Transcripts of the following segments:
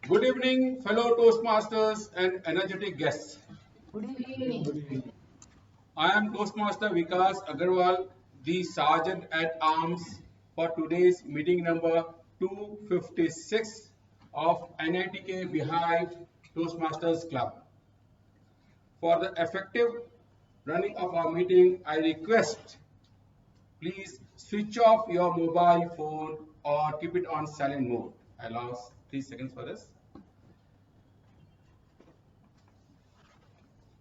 Good evening, fellow Toastmasters and energetic guests. Good evening. I am Toastmaster Vikas Agarwal, the Sergeant at Arms for today's meeting number 256 of NITK BIHIVE Toastmasters Club. For the effective running of our meeting, I request please switch off your mobile phone or keep it on silent mode. I'll ask 3 seconds for this.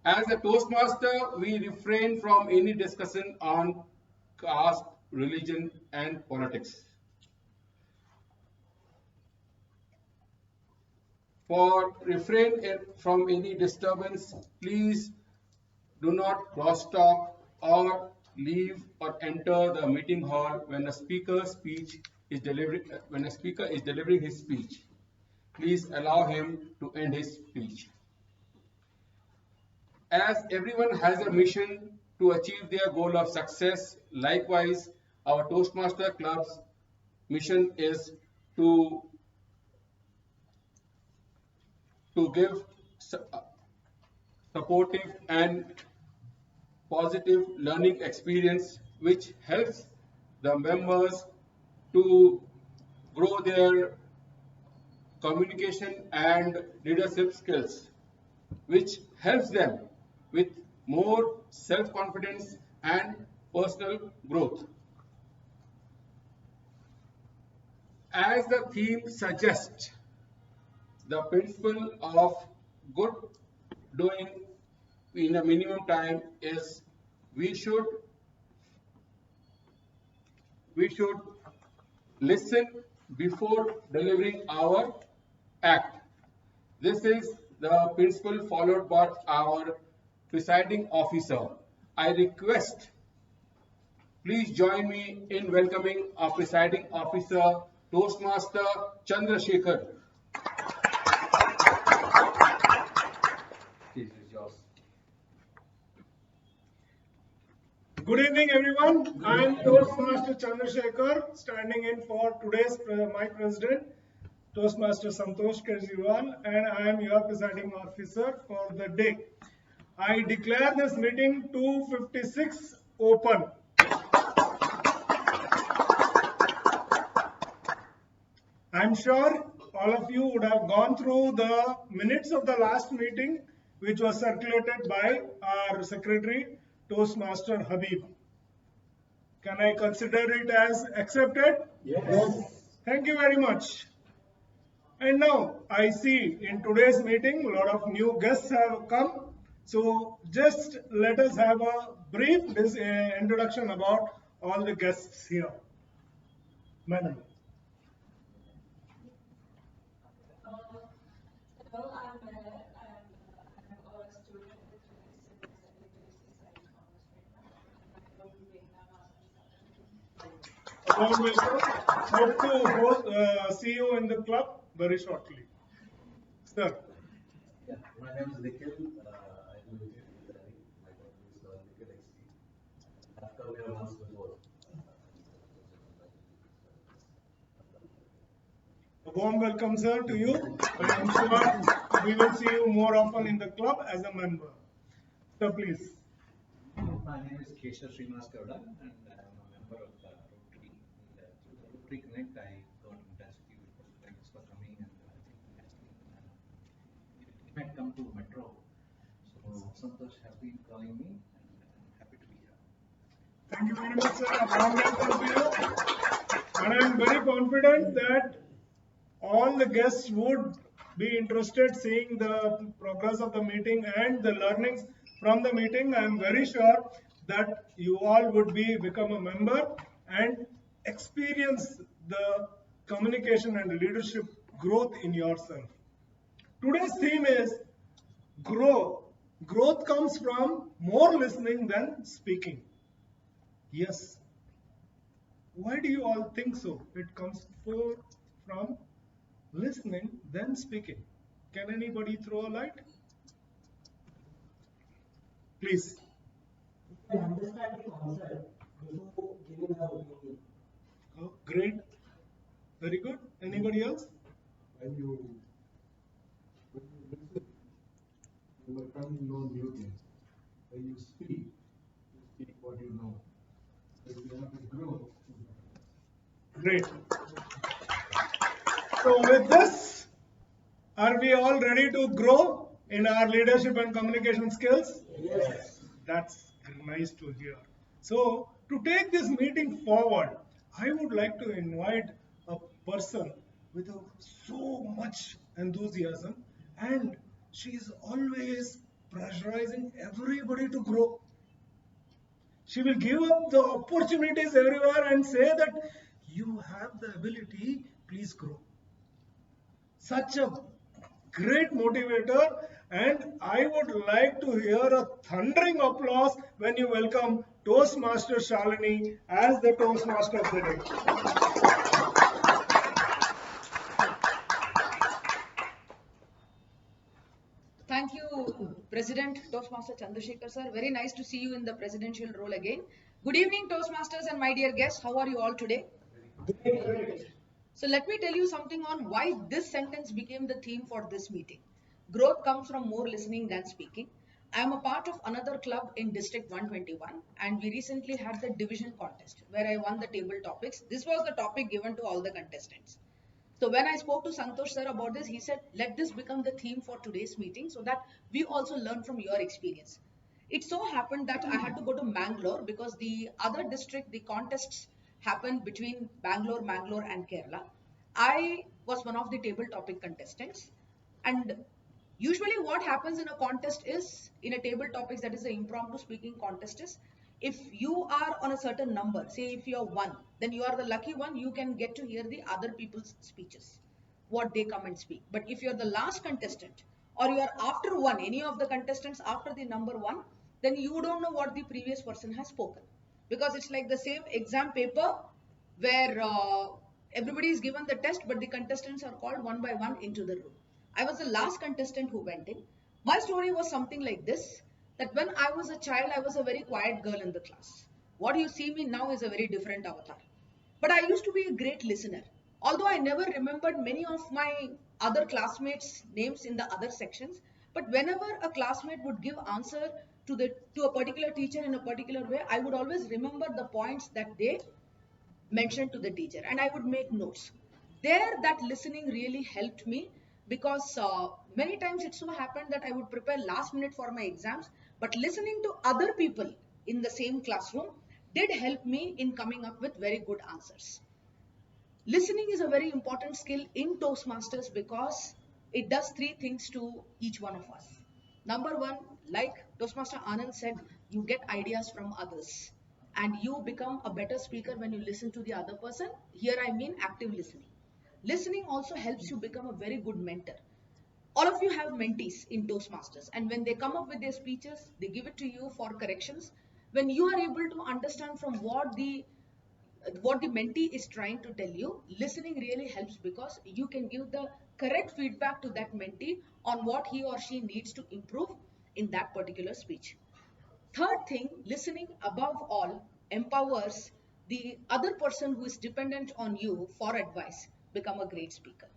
As a Toastmaster, we refrain from any discussion on caste, religion, and politics. For refrain from any disturbance, please do not cross talk or leave or enter the meeting hall when a speaker is delivering his speech. Please allow him to end his speech. As everyone has a mission to achieve their goal of success, likewise, our Toastmaster Club's mission is to give supportive and positive learning experience which helps the members to grow their communication and leadership skills, which helps them with more self-confidence and personal growth. As the theme suggests, the principle of good doing in a minimum time is we should listen before delivering our act. This is the principle followed by our presiding officer. I request, please join me in welcoming our presiding officer, Toastmaster Chandrasekhar. Good evening, everyone. I am Toastmaster Chandrasekhar, standing in for today's my president, Toastmaster Santosh Kejriwal, and I am your presiding officer for the day. I declare this meeting 256 open. I am sure all of you would have gone through the minutes of the last meeting, which was circulated by our secretary, Toastmaster Habib. Can I consider it as accepted? Yes. Thank you very much. And now I see in today's meeting a lot of new guests have come. So just let us have a brief introduction about all the guests here. Madam. Well, I'm a student with civil society Hope to see you in the club very shortly. Sir. Yeah, my name is Nikhil. I do with my company is Nikhil XP. I've come here once before. A warm welcome, sir, to you. I am sure we will see you more often in the club as a member. Sir, please. My name is Kesha Srinivas Gowda, and I am a member of the Rotary. And through the Rotary Connect, I got in touch with you. Thanks for coming, and I think it might come to Metro. So Santosh has been calling me, and I'm happy to be here. Thank you very much, sir. A warm welcome to you. And I am very confident that all the guests would be interested seeing the progress of the meeting and the learnings from the meeting. I am very sure that you all would become a member and experience the communication and leadership growth in yourself. Today's theme is grow. Growth comes from more listening than speaking. Yes. Why do you all think so? It comes from listening then speaking. Can anybody throw a light? Please. You can understand the concept before giving our opinion. Oh, great. Very good. Anybody else? When you listen, you will come to know new things. When you speak what you know. So if you want to grow, Great. So with this, are we all ready to grow in our leadership and communication skills? yes. That's nice to hear. So to take this meeting forward, I would like to invite a person with so much enthusiasm, and she is always pressurizing everybody to grow. She will give up the opportunities everywhere and say that you have the ability, please grow. Such a great motivator, and I would like to hear a thundering applause when you welcome Toastmaster Shalini as the Toastmaster of the day. Thank you, President Toastmaster Chandrasekhar sir. Very nice to see you in the presidential role again. Good evening, Toastmasters and my dear guests. How are you all today? So let me tell you something on why this sentence became the theme for this meeting. Growth comes from more listening than speaking. I am a part of another club in District 121, and we recently had the division contest where I won the table topics. This was the topic given to all the contestants. So when I spoke to Santosh sir about this, he said, let this become the theme for today's meeting so that we also learn from your experience. It so happened that I had to go to Mangalore because the other district, the contests happened between Mangalore and Kerala. I was one of the table topic contestants, and usually what happens in a contest is, in a table topics, that is the impromptu speaking contest, is if you are on a certain number, say if you are 1, then you are the lucky one, you can get to hear the other people's speeches, what they come and speak. But if you're the last contestant, or you are after 1, any of the contestants after the number 1, then you don't know what the previous person has spoken, because it's like the same exam paper where everybody is given the test, but the contestants are called one by one into the room. I was the last contestant who went in. My story was something like this, that when I was a child, I was a very quiet girl in the class. What you see me now is a very different avatar. But I used to be a great listener. Although I never remembered many of my other classmates' names in the other sections, but whenever a classmate would give answer to a particular teacher in a particular way, I would always remember the points that they mentioned to the teacher, and I would make notes. There, that listening really helped me, because many times it so happened that I would prepare last minute for my exams, but listening to other people in the same classroom did help me in coming up with very good answers. Listening is a very important skill in Toastmasters because it does three things to each one of us. Number one, like Toastmaster Anand said, you get ideas from others and you become a better speaker when you listen to the other person. Here I mean active listening. Listening also helps you become a very good mentor. All of you have mentees in Toastmasters, and when they come up with their speeches, they give it to you for corrections. When you are able to understand from what the mentee is trying to tell you, listening really helps because you can give the correct feedback to that mentee on what he or she needs to improve in that particular speech. Third thing, listening above all empowers the other person who is dependent on you for advice become a great speaker.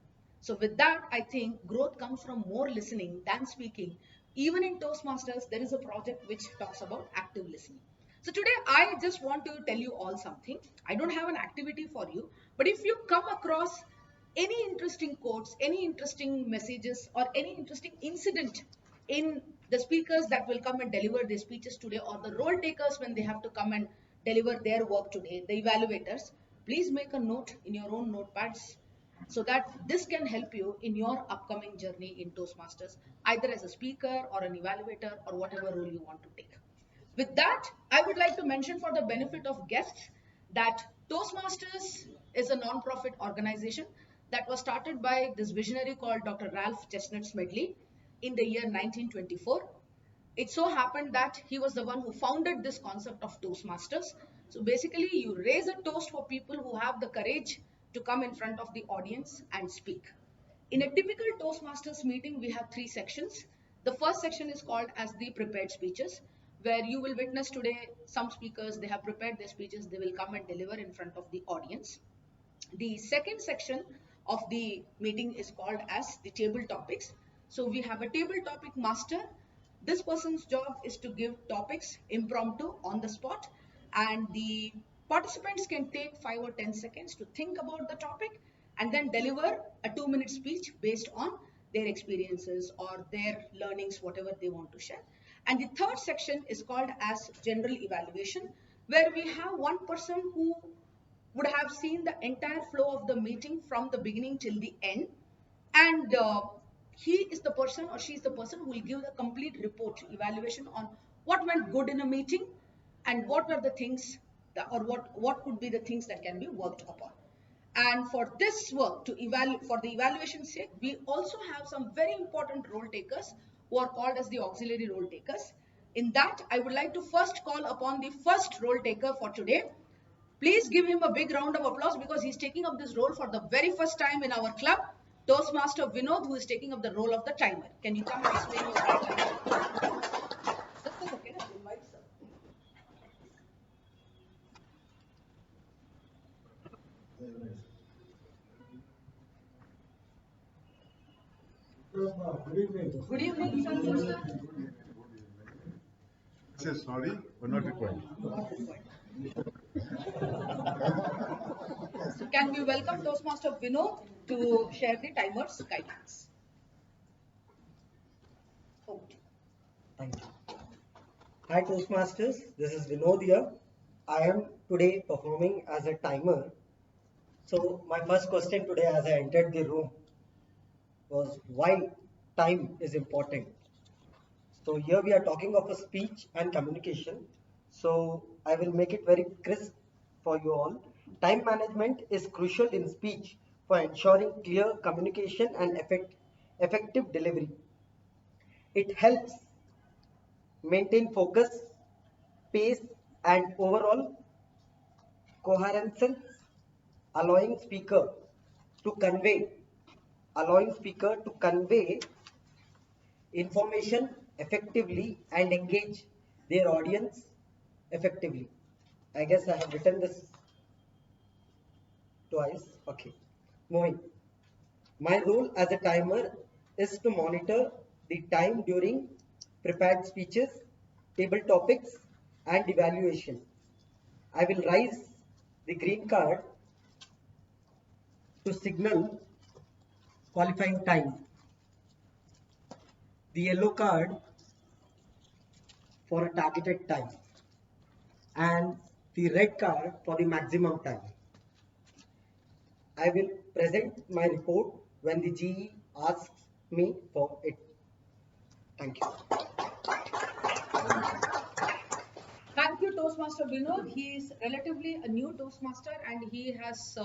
So with that, I think growth comes from more listening than speaking. Even in Toastmasters, there is a project which talks about active listening. So today, I just want to tell you all something. I don't have an activity for you, but if you come across any interesting quotes, any interesting messages, or any interesting incident in the speakers that will come and deliver their speeches today, or the role takers when they have to come and deliver their work today, the evaluators, please make a note in your own notepads so that this can help you in your upcoming journey in Toastmasters, either as a speaker or an evaluator or whatever role you want to take. With that, I would like to mention for the benefit of guests that Toastmasters is a non-profit organization that was started by this visionary called Dr. Ralph Chestnut Smedley in the year 1924. It so happened that he was the one who founded this concept of Toastmasters. So basically, you raise a toast for people who have the courage to come in front of the audience and speak. In a typical Toastmasters meeting, we have three sections. The first section is called as the prepared speeches, where you will witness today some speakers, they have prepared their speeches, they will come and deliver in front of the audience. The second section of the meeting is called as the table topics. So we have a table topic master. This person's job is to give topics impromptu on the spot, and the participants can take 5 or 10 seconds to think about the topic and then deliver a 2-minute speech based on their experiences or their learnings, whatever they want to share. And the third section is called as general evaluation, where we have one person who would have seen the entire flow of the meeting from the beginning till the end, and he is the person or she is the person who will give the complete report evaluation on what went good in a meeting and what were the things that, or what could be the things that can be worked upon. And for this work, to for the evaluation sake, we also have some very important role takers who are called as the auxiliary role takers. In that, I would like to first call upon the first role taker for today. Please give him a big round of applause because he's taking up this role for the very first time in our club. Toastmaster Vinod, who is taking up the role of the timer. Can you come and explain your role? This is okay, no? Invite, sir. Good evening. Good evening, sir. Say sorry, but not required. So can we welcome Toastmaster Vinod to share the timer's guidelines? Okay. Thank you. Hi Toastmasters, this is Vinod here. I am today performing as a timer. So my first question today as I entered the room was why time is important. So here we are talking of a speech and communication. So I will make it very crisp for you all. Time management is crucial in speech for ensuring clear communication and effective delivery. It helps maintain focus, pace, and overall coherence, allowing speaker to convey information effectively and engage their audience effectively. I guess I have written this twice. Okay. Moving. My role as a timer is to monitor the time during prepared speeches, table topics, and evaluation. I will raise the green card to signal qualifying time, the yellow card for a targeted time, and the red card for the maximum time. I will present my report when the GE asks me for it. Thank you. Thank you, Toastmaster Vinod. He is relatively a new Toastmaster and he has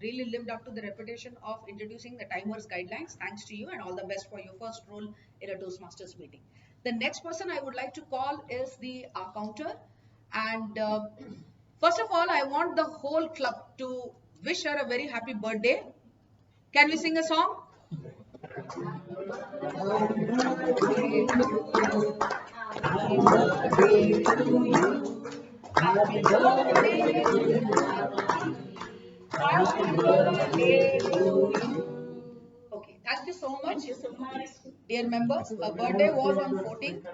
really lived up to the reputation of introducing the timer's guidelines. Thanks to you and all the best for your first role in a Toastmasters meeting. The next person I would like to call is the counter. And first of all, I want the whole club to wish her a very happy birthday. Can we sing a song? Happy birthday to you. Happy birthday to you. Okay, thank you so much. Dear members, her birthday was on 14th.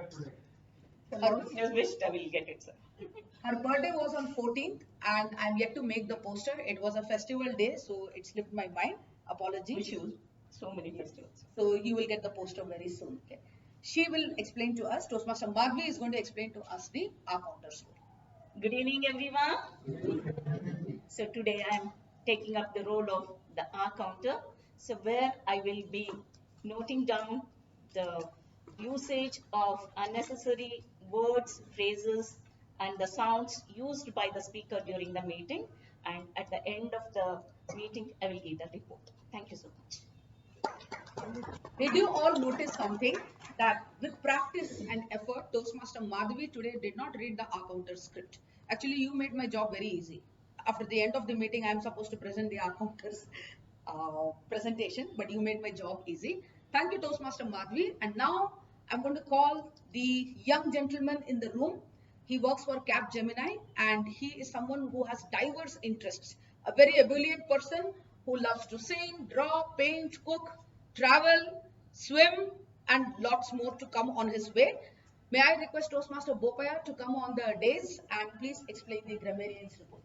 Your wish, I will get it, sir. Her birthday was on 14th and I'm yet to make the poster. It was a festival day, so it slipped my mind. Apologies. So many festivals. So you will get the poster very soon. Okay. She will explain to us. Toastmaster Madhvi is going to explain to us the counter story. Good evening, everyone. So today I am taking up the role of the R counter. So where I will be noting down the usage of unnecessary words, phrases, and the sounds used by the speaker during the meeting. And at the end of the meeting, I will give the report. Thank you so much. Did you all notice something? That with practice and effort, Toastmaster Madhvi today did not read the counter script. Actually, you made my job very easy. After the end of the meeting, I am supposed to present the counter's presentation, but you made my job easy. Thank you, Toastmaster Madhvi. And now I'm going to call the young gentleman in the room. He works for Cap Gemini and he is someone who has diverse interests. a very ebullient person who loves to sing, draw, paint, cook, travel, swim, and lots more to come on his way. May I request Toastmaster Bopaya to come on the days and please explain the grammarian's report.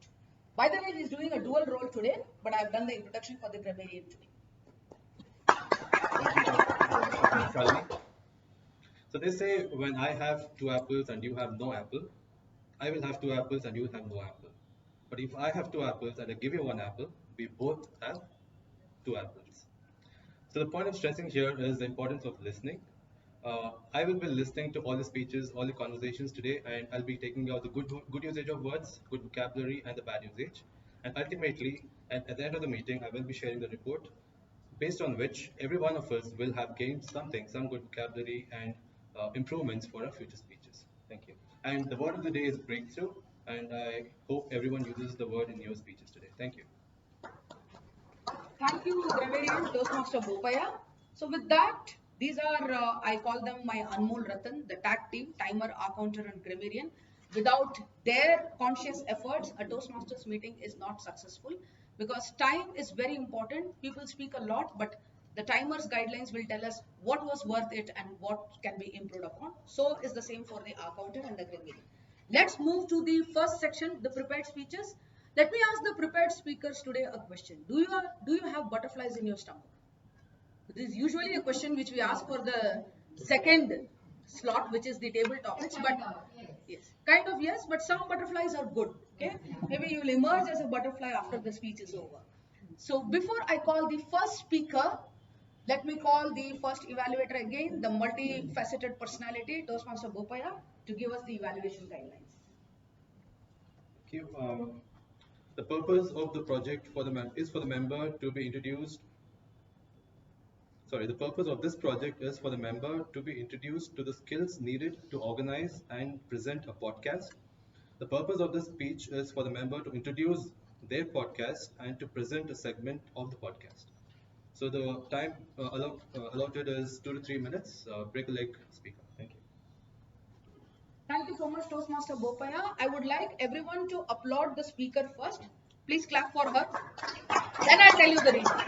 By the way, he's doing a dual role today, but I've done the introduction for the grammarian today. So they say when I have two apples and you have no apple, I will have two apples and you will have no apple. But if I have two apples and I give you one apple, we both have two apples. So the point of stressing here is the importance of listening. I will be listening to all the speeches, all the conversations today, and I'll be taking out the good usage of words, good vocabulary, and the bad usage. And ultimately, at the end of the meeting, I will be sharing the report based on which every one of us will have gained something, some good vocabulary and improvements for our future speeches. Thank you. And the word of the day is breakthrough, and I hope everyone uses the word in your speeches today. Thank you. Thank you, grammarian Toastmaster Bopaya. So with that, these are, I call them my Anmol Ratan, the tag team, timer, counter and grammarian. Without their conscious efforts, a Toastmasters meeting is not successful because time is very important. People speak a lot, but the timer's guidelines will tell us what was worth it and what can be improved upon. So is the same for the counter and the grammarian. Let's move to the first section, the prepared speeches. Let me ask the prepared speakers today a question. Do you have butterflies in your stomach? This is usually a question which we ask for the second slot, which is the table topics. But yes, kind of yes, but some butterflies are good. Okay, maybe you will emerge as a butterfly after the speech is over. So before I call the first speaker, let me call the first evaluator again, the multifaceted personality, Toastmaster Bopaya, to give us the evaluation guidelines. Thank you. The purpose of the project is for the member to be introduced. Sorry, the purpose of this project is for the member to be introduced to the skills needed to organize and present a podcast. The purpose of this speech is for the member to introduce their podcast and to present a segment of the podcast. So the time allotted is 2 to 3 minutes. Break a leg, speaker. Thank you. Thank you so much, Toastmaster Bopaya. I would like everyone to applaud the speaker first. Please clap for her. Then I'll tell you the reason.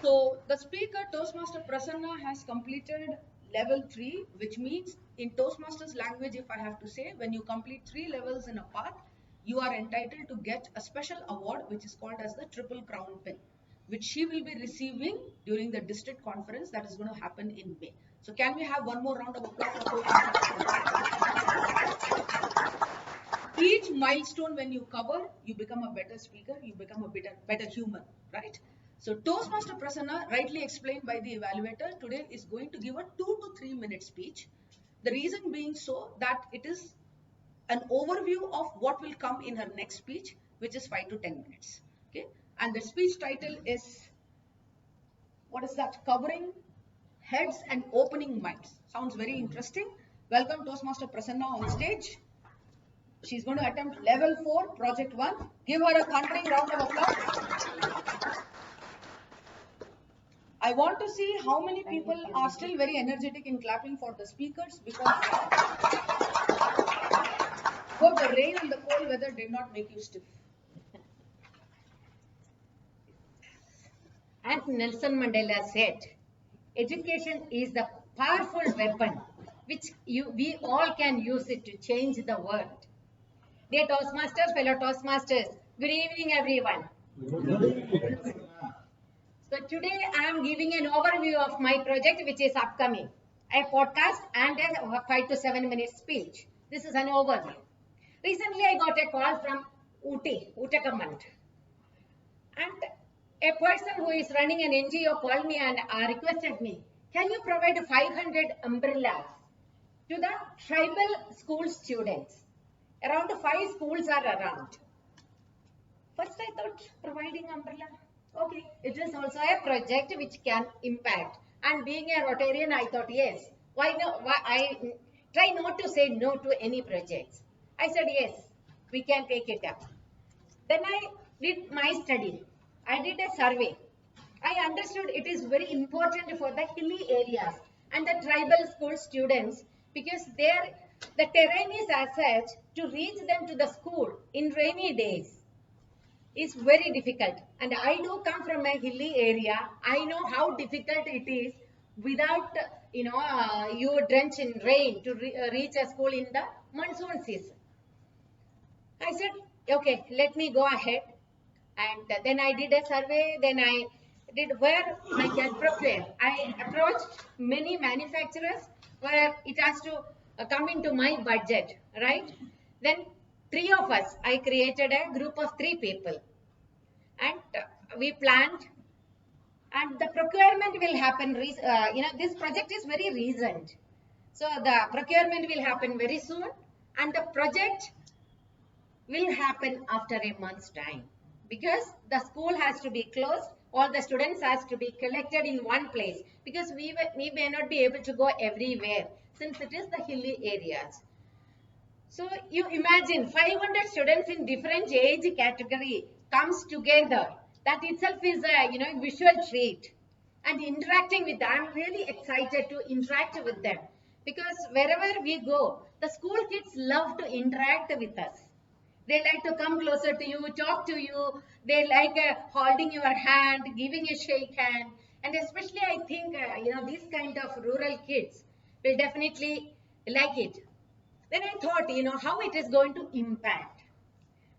So the speaker, Toastmaster Prasanna, has completed level 3, which means in Toastmasters language, if I have to say, when you complete 3 levels in a path, you are entitled to get a special award, which is called as the Triple Crown Pin, which she will be receiving during the district conference that is going to happen in May. So can we have one more round of applause for each milestone when you cover, you become a better speaker, you become a better human, right? So Toastmaster Prasanna, rightly explained by the evaluator, today is going to give a 2 to 3 minute speech. The reason being so that it is an overview of what will come in her next speech, which is 5 to 10 minutes. Okay, and the speech title is, what is that? Covering Heads and Opening Minds. Sounds very interesting. Welcome Toastmaster Prasanna on stage. She's going to attempt level 4, project 1. Give her a thundering round of applause. I want to see how many people are still very energetic in clapping for the speakers because both the rain and the cold weather did not make you stiff. As Nelson Mandela said, education is the powerful weapon which we all can use it to change the world. Dear Toastmasters, fellow Toastmasters, good evening everyone. So today I am giving an overview of my project which is upcoming, a podcast and a 5 to 7 minute speech. This is an overview. Recently I got a call from Uttarakhand, and a person who is running an NGO called me and requested me, can you provide 500 umbrellas to the tribal school students? Around 5 schools are around. First I thought providing umbrella, okay, it is also a project which can impact. And being a Rotarian, I thought yes, why not? I try not to say no to any projects. I said yes, we can take it up. Then I did my study. I did a survey. I understood it is very important for the hilly areas and the tribal school students because the terrain is as such to reach them to the school in rainy days. is very difficult. And I do come from a hilly area. I know how difficult it is without, you drench in rain to reach a school in the monsoon season. I said, okay, let me go ahead. And then I did a survey. Then I did where I can procure. I approached many manufacturers where it has to come into my budget, right? Then three of us, I created a group of 3 people, and we planned. And the procurement will happen. This project is very recent, so the procurement will happen very soon, and the project will happen after a month's time, because the school has to be closed, all the students has to be collected in one place, because we may not be able to go everywhere since it is the hilly areas. So you imagine 500 students in different age category comes together. That itself is a visual treat. And interacting with them, I'm really excited to interact with them, because wherever we go, the school kids love to interact with us. They like to come closer to you, talk to you. They like holding your hand, giving a shake hand. And especially I think, these kind of rural kids will definitely like it. Then I thought, how it is going to impact.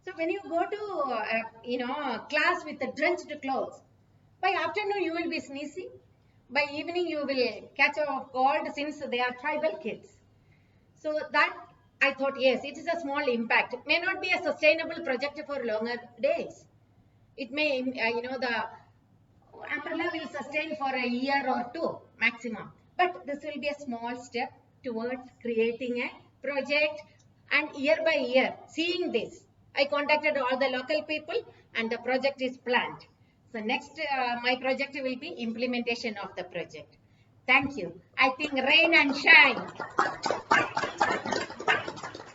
So when you go to, class with the drenched clothes, by afternoon you will be sneezing. By evening you will catch a cold since they are tribal kids. So that I thought, yes, it is a small impact. It may not be a sustainable project for longer days. It may, the umbrella will sustain for a year or 2 maximum. But this will be a small step towards creating a project, and year by year, seeing this, I contacted all the local people and the project is planned. So next, my project will be implementation of the project. Thank you. I think rain and shine.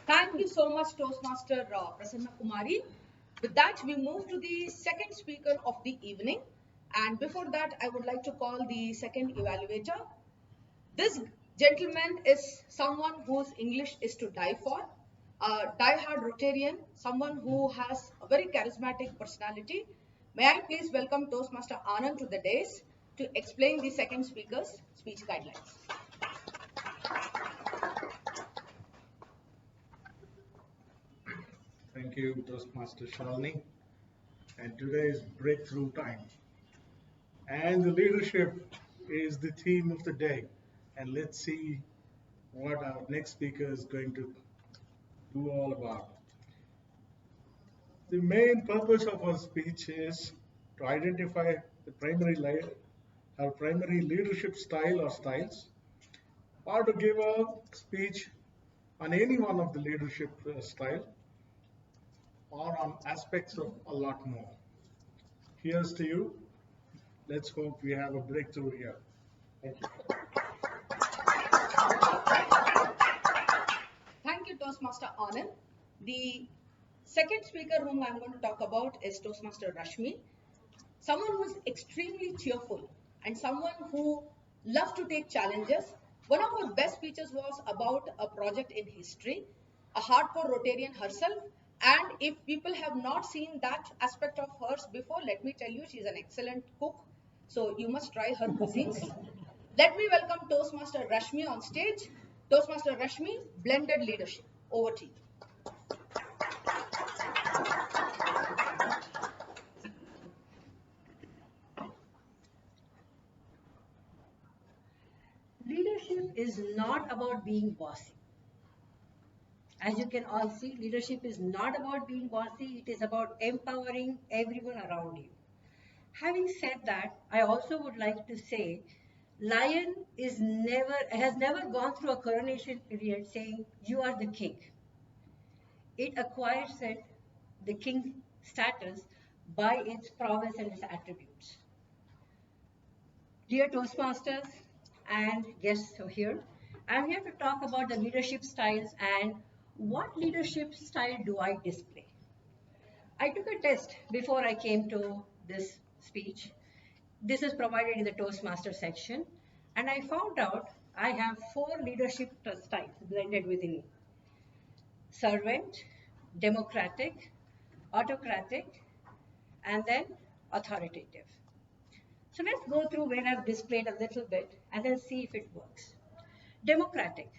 Thank you so much, Toastmaster Prasanna Kumari. With that, we move to the second speaker of the evening. And before that, I would like to call the second evaluator. This gentleman is someone whose English is to die for, a die-hard Rotarian, someone who has a very charismatic personality. May I please welcome Toastmaster Anand to the dais to explain the second speaker's speech guidelines. Thank you, Toastmaster Shalini. And today is breakthrough time. And the leadership is the theme of the day. And let's see what our next speaker is going to do all about. The main purpose of our speech is to identify the our primary leadership style or styles, or to give a speech on any one of the leadership style, or on aspects of a lot more. Here's to you. Let's hope we have a breakthrough here. Thank you. Thank you, Toastmaster Anand. The second speaker whom I'm going to talk about is Toastmaster Rashmi, someone who is extremely cheerful and someone who loves to take challenges. One of her best speeches was about a project in history, a hardcore Rotarian herself. And if people have not seen that aspect of hers before, let me tell you, she's an excellent cook. So you must try her cuisines. Let me welcome Toastmaster Rashmi on stage. Toastmaster Rashmi, blended leadership. Over to you. Leadership is not about being bossy. As you can all see, leadership is not about being bossy. It is about empowering everyone around you. Having said that, I also would like to say, Lion has never gone through a coronation period saying, "You are the king." It acquires the king status by its prowess and its attributes. Dear Toastmasters and guests here, I'm here to talk about the leadership styles and what leadership style do I display. I took a test before I came to this speech. This is provided in the Toastmaster section, and I found out I have 4 leadership styles blended within me: servant, democratic, autocratic, and then authoritative. So let's go through where I've displayed a little bit and then see if it works. Democratic.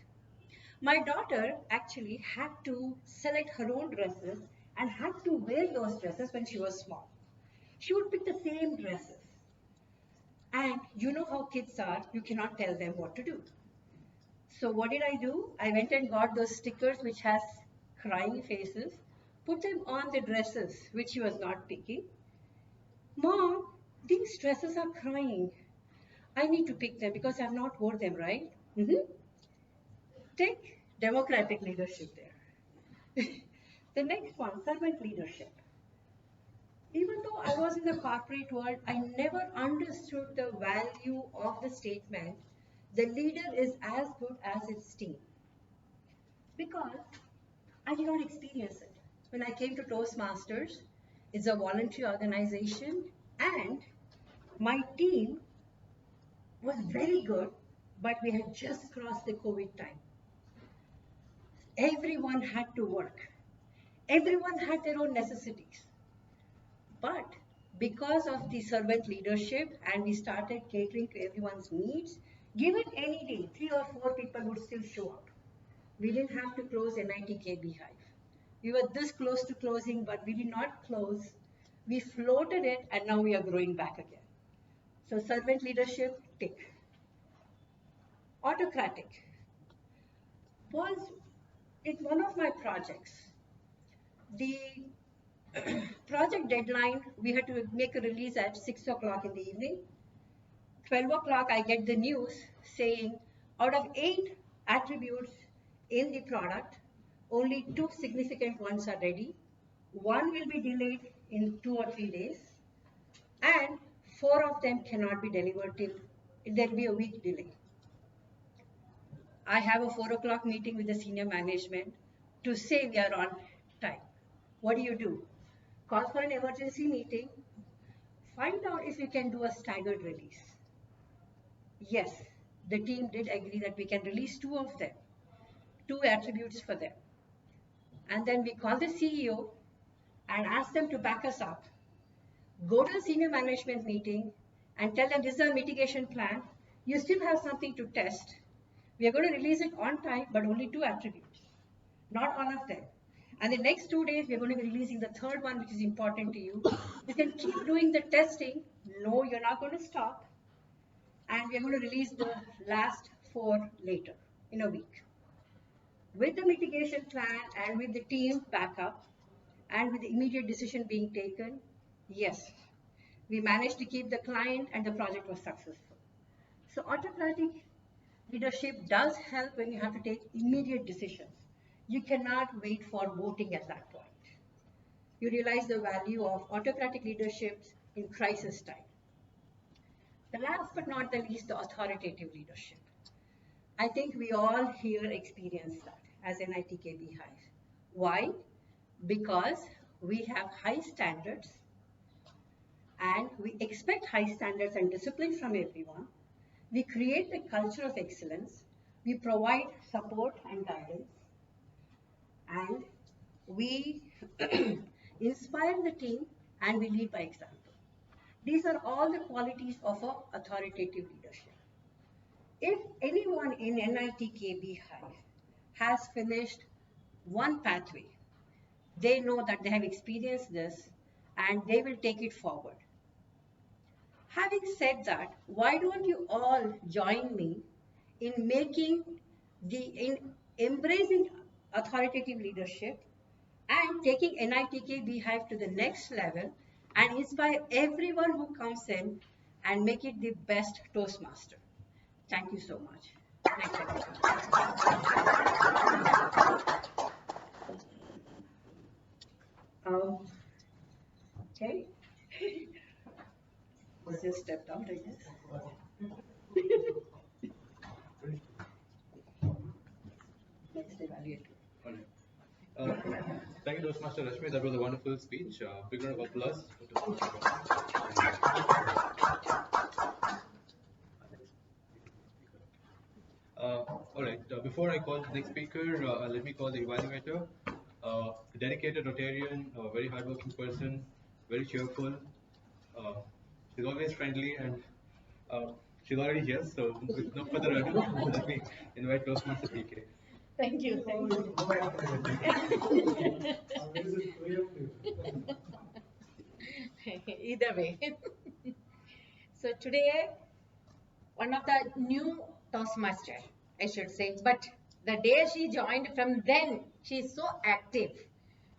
My daughter actually had to select her own dresses and had to wear those dresses when she was small. She would pick the same dresses. And you know how kids are, you cannot tell them what to do. So what did I do? I went and got those stickers which has crying faces, put them on the dresses which she was not picking. Mom, these dresses are crying. I need to pick them because I've not worn them, right? Take democratic leadership there. The next one, servant leadership. Even though I was in the corporate world, I never understood the value of the statement, the leader is as good as its team. Because I did not experience it. When I came to Toastmasters, it's a voluntary organization, and my team was very good, but we had just crossed the COVID time. Everyone had to work. Everyone had their own necessities. But because of the servant leadership and we started catering to everyone's needs, given any day, 3 or 4 people would still show up. We didn't have to close NITK BIHIVE. We were this close to closing, but we did not close. We floated it and now we are growing back again. So servant leadership, tick. Autocratic was in one of my projects. The project deadline, we had to make a release at 6 o'clock in the evening. 12 o'clock, I get the news saying out of 8 attributes in the product, only 2 significant ones are ready. 1 will be delayed in 2 or 3 days, and 4 of them cannot be delivered till there will be a week delay. I have a 4 o'clock meeting with the senior management to say we are on time. What do? Call for an emergency meeting, find out if we can do a staggered release. Yes, the team did agree that we can release 2 of them, 2 attributes for them. And then we call the CEO and ask them to back us up. Go to the senior management meeting and tell them this is our mitigation plan. You still have something to test. We are going to release it on time, but only 2 attributes, not all of them. And the next 2 days, we're going to be releasing the 3rd one, which is important to you. You can keep doing the testing. No, you're not going to stop. And we're going to release the last 4 later, in a week. With the mitigation plan and with the team backup and with the immediate decision being taken, yes, we managed to keep the client and the project was successful. So autocratic leadership does help when you have to take immediate decisions. You cannot wait for voting at that point. You realize the value of autocratic leadership in crisis time. The last but not the least, the authoritative leadership. I think we all here experience that as NITK BIHIVE. Why? Because we have high standards and we expect high standards and discipline from everyone. We create the culture of excellence. We provide support and guidance. And we inspire the team and we lead by example. These are all the qualities of an authoritative leadership. If anyone in NITK BIHIVE has finished one pathway, they know that they have experienced this and they will take it forward. Having said that, why don't you all join me in embracing authoritative leadership and taking NITK BIHIVE to the next level and inspire everyone who comes in and make it the best Toastmaster. Thank you so much. Next okay. Was just stepped out, I guess. Next evaluator. All right. Thank you, Toastmaster Rashmi. That was a wonderful speech. Big round of applause. All right. Before I call the next speaker, let me call the evaluator. A dedicated Rotarian, a very hardworking person, very cheerful. Uh, she's always friendly, and uh, she's already here. So with no further ado, let me invite Toastmaster PK. Thank you. Thank you. Either way. So today, one of the new Toastmaster, I should say, but the day she joined, from then she's so active.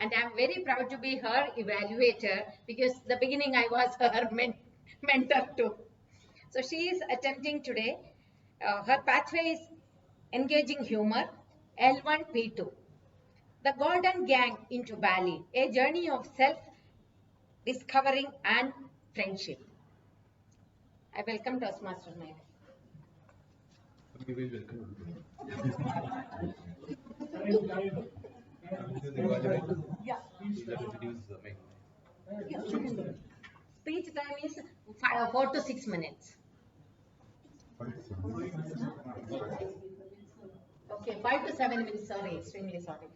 And I'm very proud to be her evaluator, because the beginning I was her mentor too. So she is attempting today. Her pathway is engaging humor, L1P2. The Golden Gang into Bali, a journey of self-discovering and friendship. I welcome Toastmaster Meg. We will welcome you. Yeah. Introduce Meg. Yeah. Speech time is 4 to 6 minutes. Okay, 5 to 7 minutes. Sorry, extremely sorry.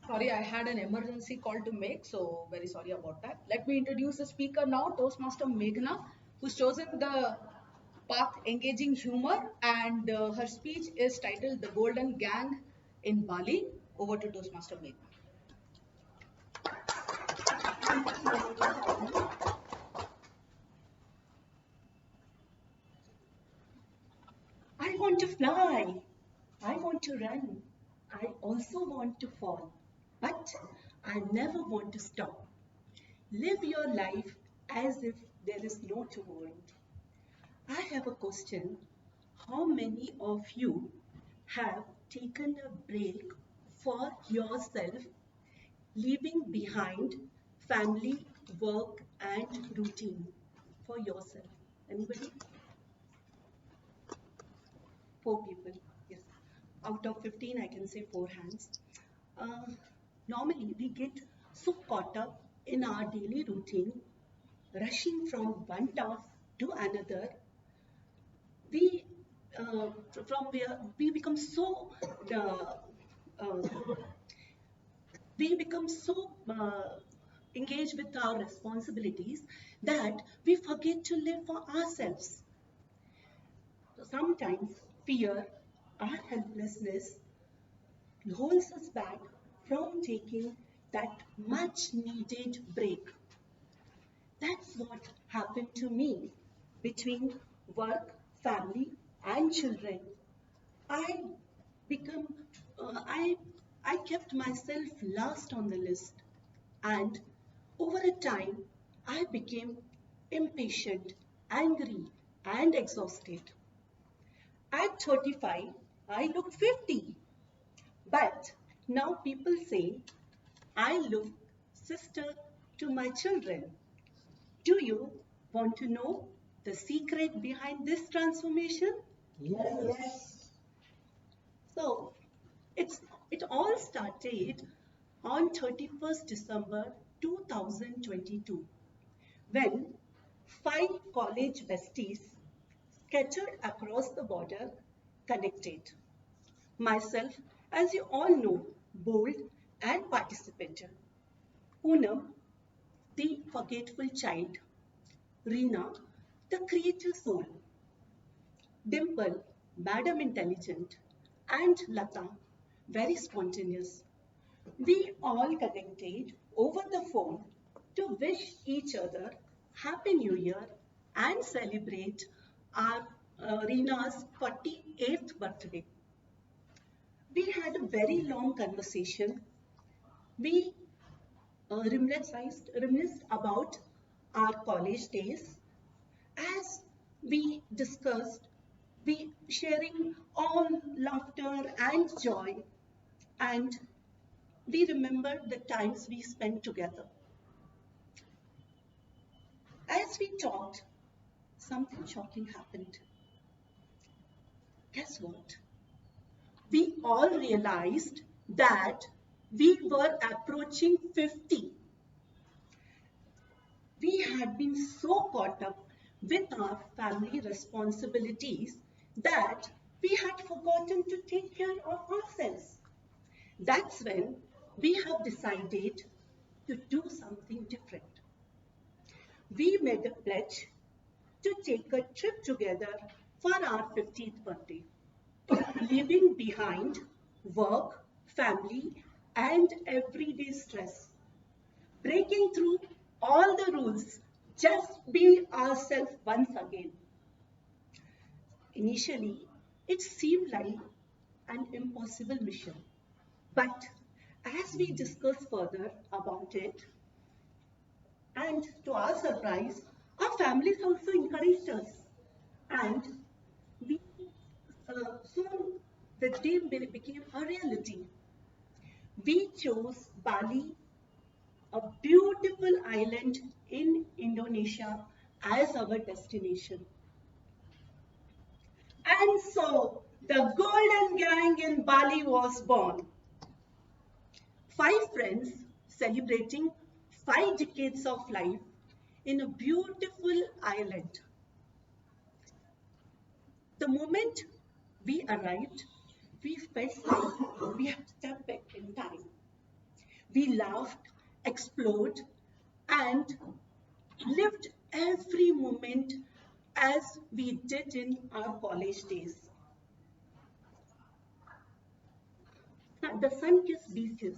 Sorry, I had an emergency call to make, so very sorry about that. Let me introduce the speaker now, Toastmaster Meghna, who's chosen the path engaging humor, and her speech is titled The Golden Gang in Bali. Over to Toastmaster Meghna. I want to fly. I want to run. I also want to fall. But I never want to stop. Live your life as if there is no tomorrow. I have a question. How many of you have taken a break for yourself, leaving behind family, work, and routine for yourself? Anybody? 4 people, yes. Out of 15, I can say 4 hands. Normally, we get so caught up in our daily routine, rushing from one task to another. We from where we become so uh, we become so engaged with our responsibilities that we forget to live for ourselves. So sometimes fear or helplessness holds us back from taking that much needed break. That's what happened to me between work, family, and children. I become, uh, I, I kept myself last on the list, and over a time, I became impatient, angry, and exhausted. At 35, I looked 50. But now people say, I look sister to my children. Do you want to know the secret behind this transformation? Yes. So it's it all started on 31st December 2022 when 5 college besties scattered across the border connected. Myself, as you all know, bold and participative. Poonam, the forgetful child. Reena, the creative soul. Dimple, madam intelligent. And Lata, very spontaneous. We all connected over the phone to wish each other Happy New Year and celebrate our Reena's 48th birthday. We had a very long conversation. We reminisced about our college days. As we discussed, we sharing all laughter and joy, and we remembered the times we spent together. As we talked, something shocking happened. Guess what? We all realized that we were approaching 50. We had been so caught up with our family responsibilities that we had forgotten to take care of ourselves. That's when we have decided to do something different. We made a pledge to take a trip together for our 50th birthday, leaving behind work, family, and everyday stress. Breaking through all the rules, just be ourselves once again. Initially, it seemed like an impossible mission. But as we discussed further about it, and to our surprise, our families also encouraged us. And we soon the dream became a reality. We chose Bali, a beautiful island in Indonesia, as our destination. And so the Golden Gang in Bali was born. 5 friends celebrating 5 decades of life in a beautiful island. The moment we arrived, we felt like we had stepped back in time. We laughed, explored, and lived every moment as we did in our college days. The sun-kissed beaches,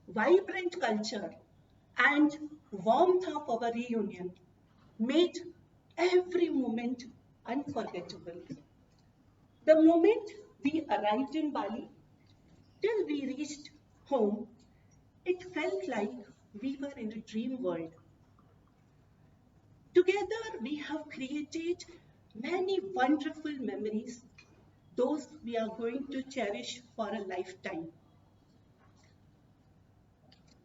vibrant culture, and warmth of our reunion made every moment unforgettable. The moment we arrived in Bali, till we reached home, it felt like we were in a dream world. Together, we have created many wonderful memories, those we are going to cherish for a lifetime.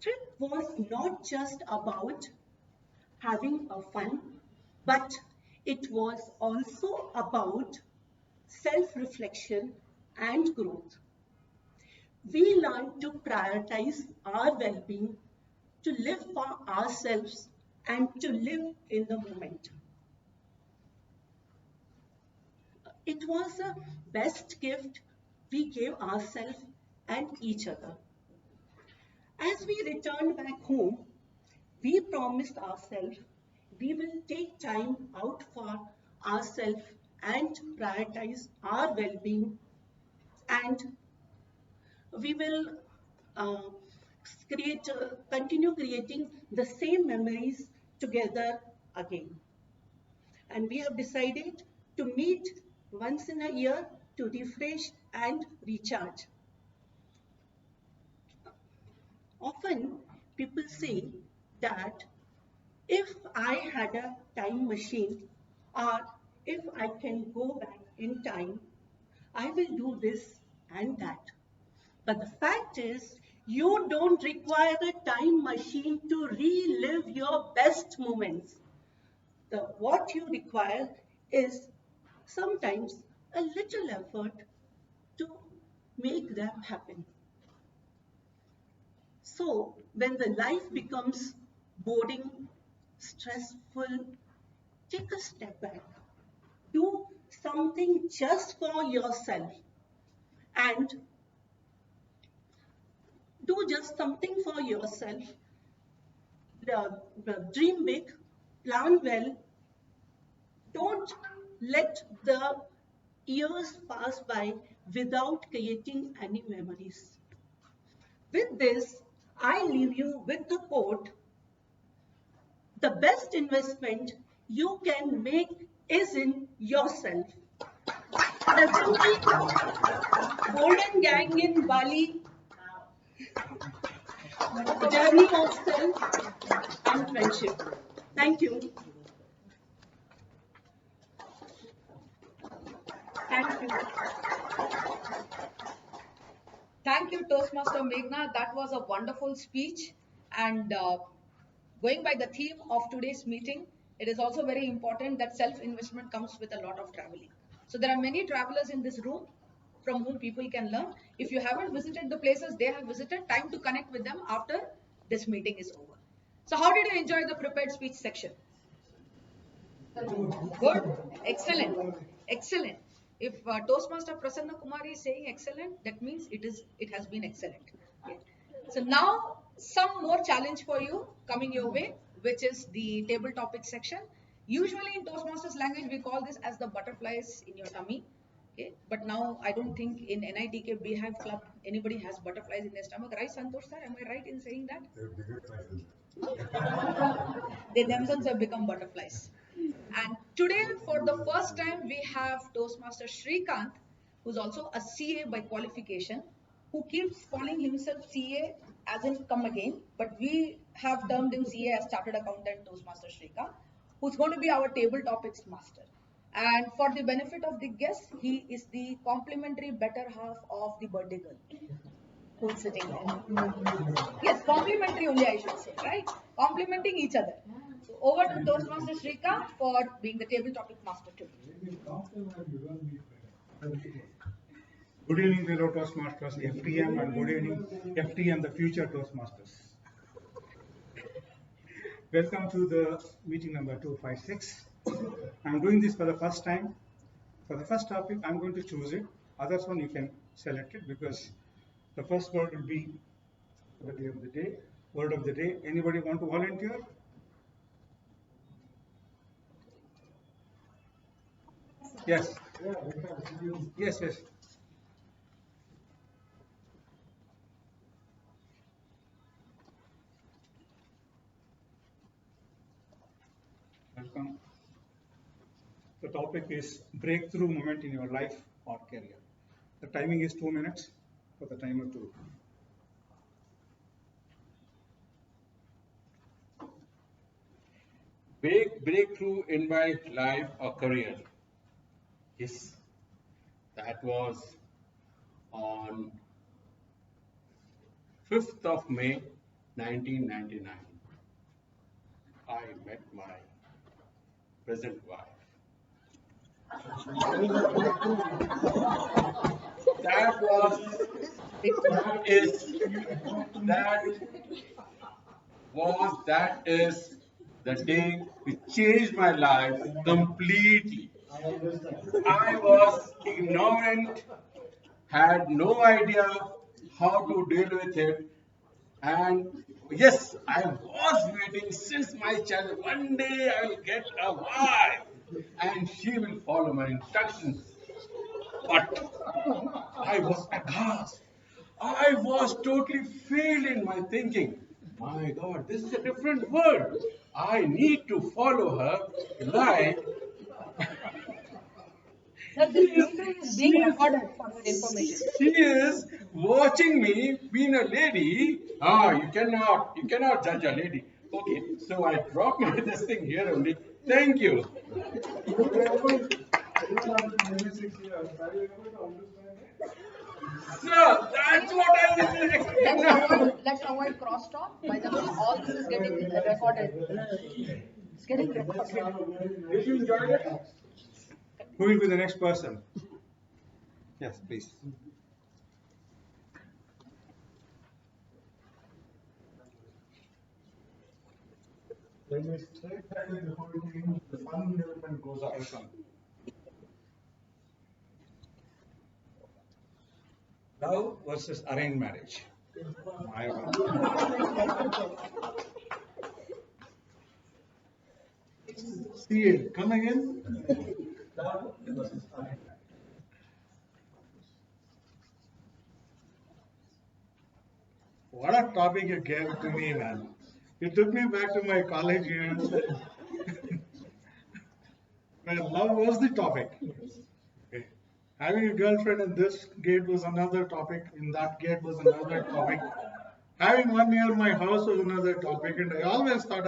Trip was not just about having a fun, but it was also about self-reflection and growth. We learned to prioritize our well-being, to live for ourselves, and to live in the moment. It was the best gift we gave ourselves and each other. As we returned back home, we promised ourselves we will take time out for ourselves and prioritize our well-being, and we will uh, continue creating the same memories together again. And we have decided to meet once in a year to refresh and recharge. Often people say that if I had a time machine, or if I can go back in time, I will do this and that. But the fact is, you don't require a time machine to relive your best moments. What you require is sometimes a little effort to make them happen. So, when the life becomes boring, stressful, take a step back. Do something just for yourself, and do just something for yourself. Dream big, plan well. Don't let the years pass by without creating any memories. With this, I leave you with the quote: the best investment you can make is in yourself. Presently, Golden Gang in Bali, journey of self and friendship. Thank you. Thank you. Thank you, Toastmaster Meghna. That was a wonderful speech. And going by the theme of today's meeting, it is also very important that self-investment comes with a lot of traveling. So there are many travelers in this room from whom people can learn. If you haven't visited the places they have visited, time to connect with them after this meeting is over. So how did you enjoy the prepared speech section? Good. Excellent. Excellent. If Toastmaster Prasanna Kumari is saying excellent, that means it has been excellent. Okay. So now some more challenge for you coming your way, which is the table topic section. Usually in Toastmasters language, we call this as the butterflies in your tummy. Okay, but now I don't think in NITK Beehive Club anybody has butterflies in their stomach. Right, Santosh sir? Am I right in saying that? They themselves have become butterflies. And today, for the first time, we have Toastmaster Shrikant, who's also a CA by qualification, who keeps calling himself CA as in come again, but we have termed him CA as Chartered Accountant Toastmaster Shrikant, who's going to be our table topics master. And for the benefit of the guests, he is the complimentary better half of the birthday girl who's sitting there. Yes, complimentary only I should say, right? Complimenting each other. So over to Toastmaster Shrikant for being the table topic master today. Good evening, fellow Toastmasters, FTM, and good evening, FT and the future Toastmasters. Welcome to the meeting number 256. I'm doing this for the first time. For the first topic, I'm going to choose it. Others one you can select it because the first word will be the day of the day. Word of the day. Anybody want to volunteer? Yes. Yes, yes. Welcome. The topic is breakthrough moment in your life or career. The timing is 2 minutes for the timer to. Big breakthrough in my life or career. Yes, that was on 5th of May 1999. I met my present wife. That is the day which changed my life completely. I was ignorant, had no idea how to deal with it, and yes, I was waiting since my child. One day I will get a wife, and she will follow my instructions. But I was aghast. I was totally failed in my thinking. My God, this is a different world. I need to follow her like Sir, this meeting is being recorded for your information. she is watching me being a lady. You cannot judge a lady. Okay, so I dropped my this thing here only. Thank you. Sir, that's what I was expecting. Let's avoid crosstalk. By the way, all this is getting recorded. It's getting recorded. Did you enjoy it? Who will be the next person? Yes, please. When we straight back in the whole team, the fun element goes up. Love versus arranged marriage. My See it. Come again. Love versus arranged marriage. What a topic you gave to me, man. You took me back to my college years. Where love was the topic. Okay. Having a girlfriend in this gate was another topic, in that gate was another topic. Having one near my house was another topic, and I always thought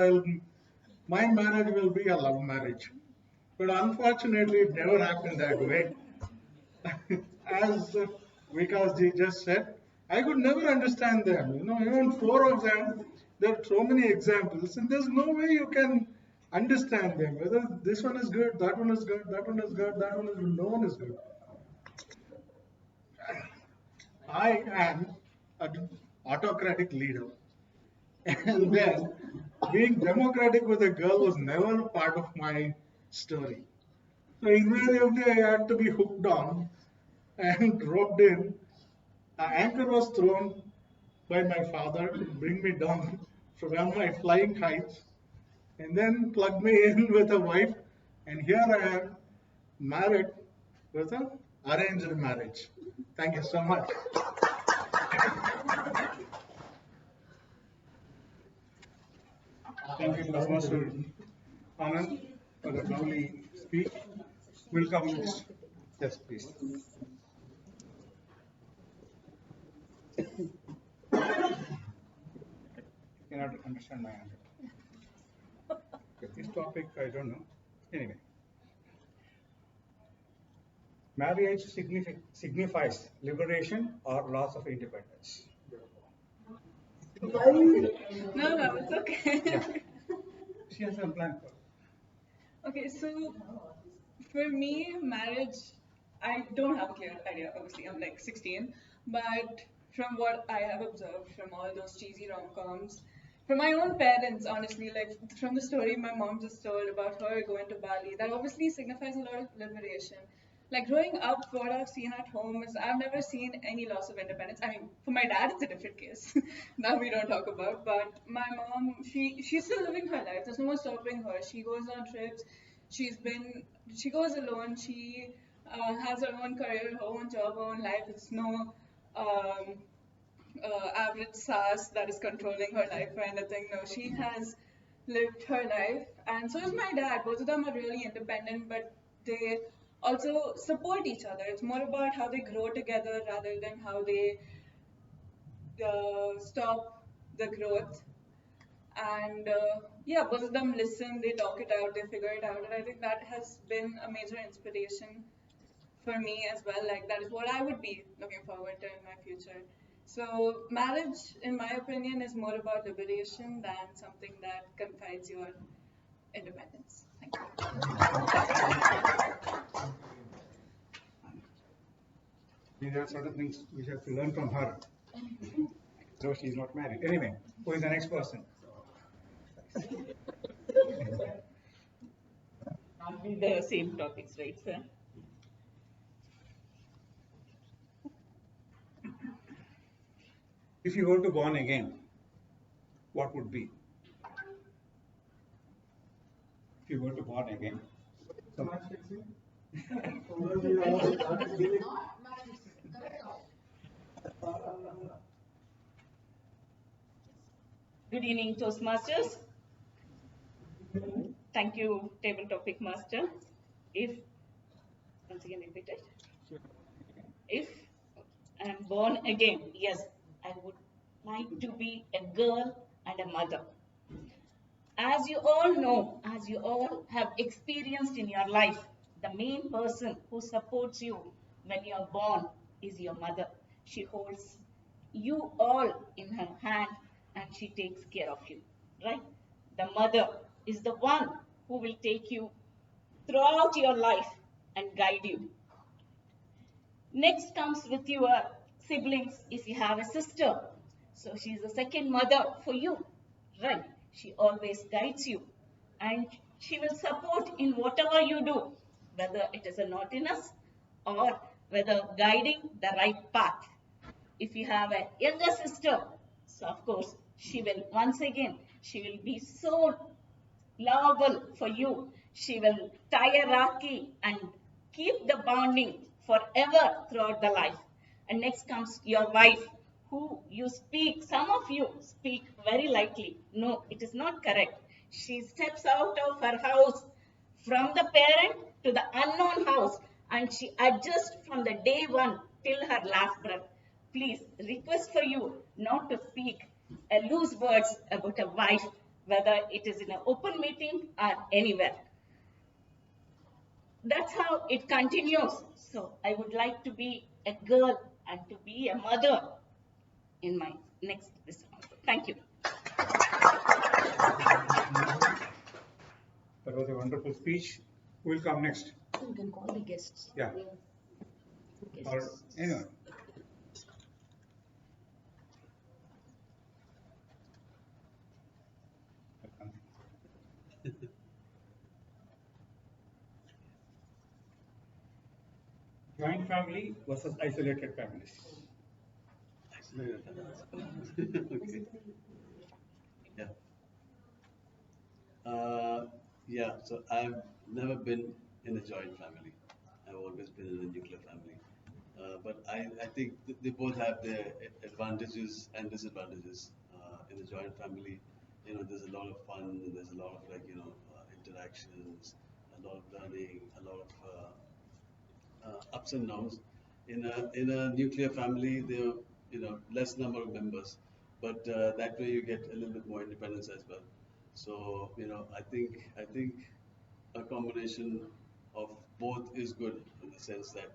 my marriage will be a love marriage. But unfortunately, it never happened that way. As Vikas ji just said, I could never understand them. Even four of them, there are so many examples, and there's no way you can understand them. Whether this one is good, that one is good, that one is good, that one is good, no one is good. I am an autocratic leader. And then being democratic with a girl was never part of my story. So invariably I had to be hooked on and roped in. An anchor was thrown by my father to bring me down from my flying heights and then plug me in with a wife. And here I am, married with an arranged marriage. Thank you so much. Thank you, Professor Anand, for the lovely speech. Welcome next. Yes, please. Cannot understand my answer. Okay, this topic, I don't know. Anyway, marriage signifies liberation or loss of independence. No, it's okay. Yeah. She has a plan for it. Okay, so for me, marriage, I don't have a clear idea. Obviously, I'm like 16, but from what I have observed from all those cheesy rom-coms, from my own parents, honestly, like from the story my mom just told about her going to Bali, that obviously signifies a lot of liberation. Like growing up, what I've seen at home is I've never seen any loss of independence. I mean, for my dad, it's a different case. That we don't talk about. But my mom, she's still living her life. There's no one stopping her. She goes on trips. She's been, she goes alone. She has her own career, her own job, her own life. It's no average sass that is controlling her life or anything. No, she has lived her life, and so is my dad. Both of them are really independent, but they also support each other. It's more about how they grow together rather than how they stop the growth. And yeah, both of them listen, they talk it out, they figure it out, and I think that has been a major inspiration for me as well. Like that is what I would be looking forward to in my future. So marriage, in my opinion, is more about liberation than something that confides your independence. Thank These are certain things we have to learn from her. So she's not married. Anyway, who is the next person? The same topics, right, sir? If you were to born again, what would be? If you were to born again. So, Good evening, Toastmasters. Thank you, table topic master. If, once again repeat it. If I am born again, yes, I would like to be a girl and a mother. As you all know, as you all have experienced in your life, the main person who supports you when you are born is your mother. She holds you all in her hand and she takes care of you, right? The mother is the one who will take you throughout your life and guide you. Next comes with your siblings if you have a sister. So she is the second mother for you, right? She always guides you and she will support in whatever you do, whether it is a naughtiness or whether guiding the right path. If you have a younger sister, so of course she will once again, she will be so lovable for you. She will tie a Rakhi and keep the bonding forever throughout the life. And next comes your wife, who you speak, some of you speak very lightly. No, it is not correct. She steps out of her house from the parent to the unknown house and she adjusts from the day one till her last breath. Please, request for you not to speak loose words about a wife, whether it is in an open meeting or anywhere. That's how it continues. So I would like to be a girl and to be a mother in my next response. Thank you. that was a wonderful speech. Who will come next? You can call the guests. Yeah. Or anyone. Joint family versus isolated families. Okay. Yeah. Yeah, so I've never been in a joint family. I've always been in a nuclear family. But I think they both have their advantages and disadvantages. In a joint family, there's a lot of fun, there's a lot of interactions, a lot of learning, a lot of ups and downs. In a nuclear family, there are less number of members, but that way you get a little bit more independence as well. So I think a combination of both is good in the sense that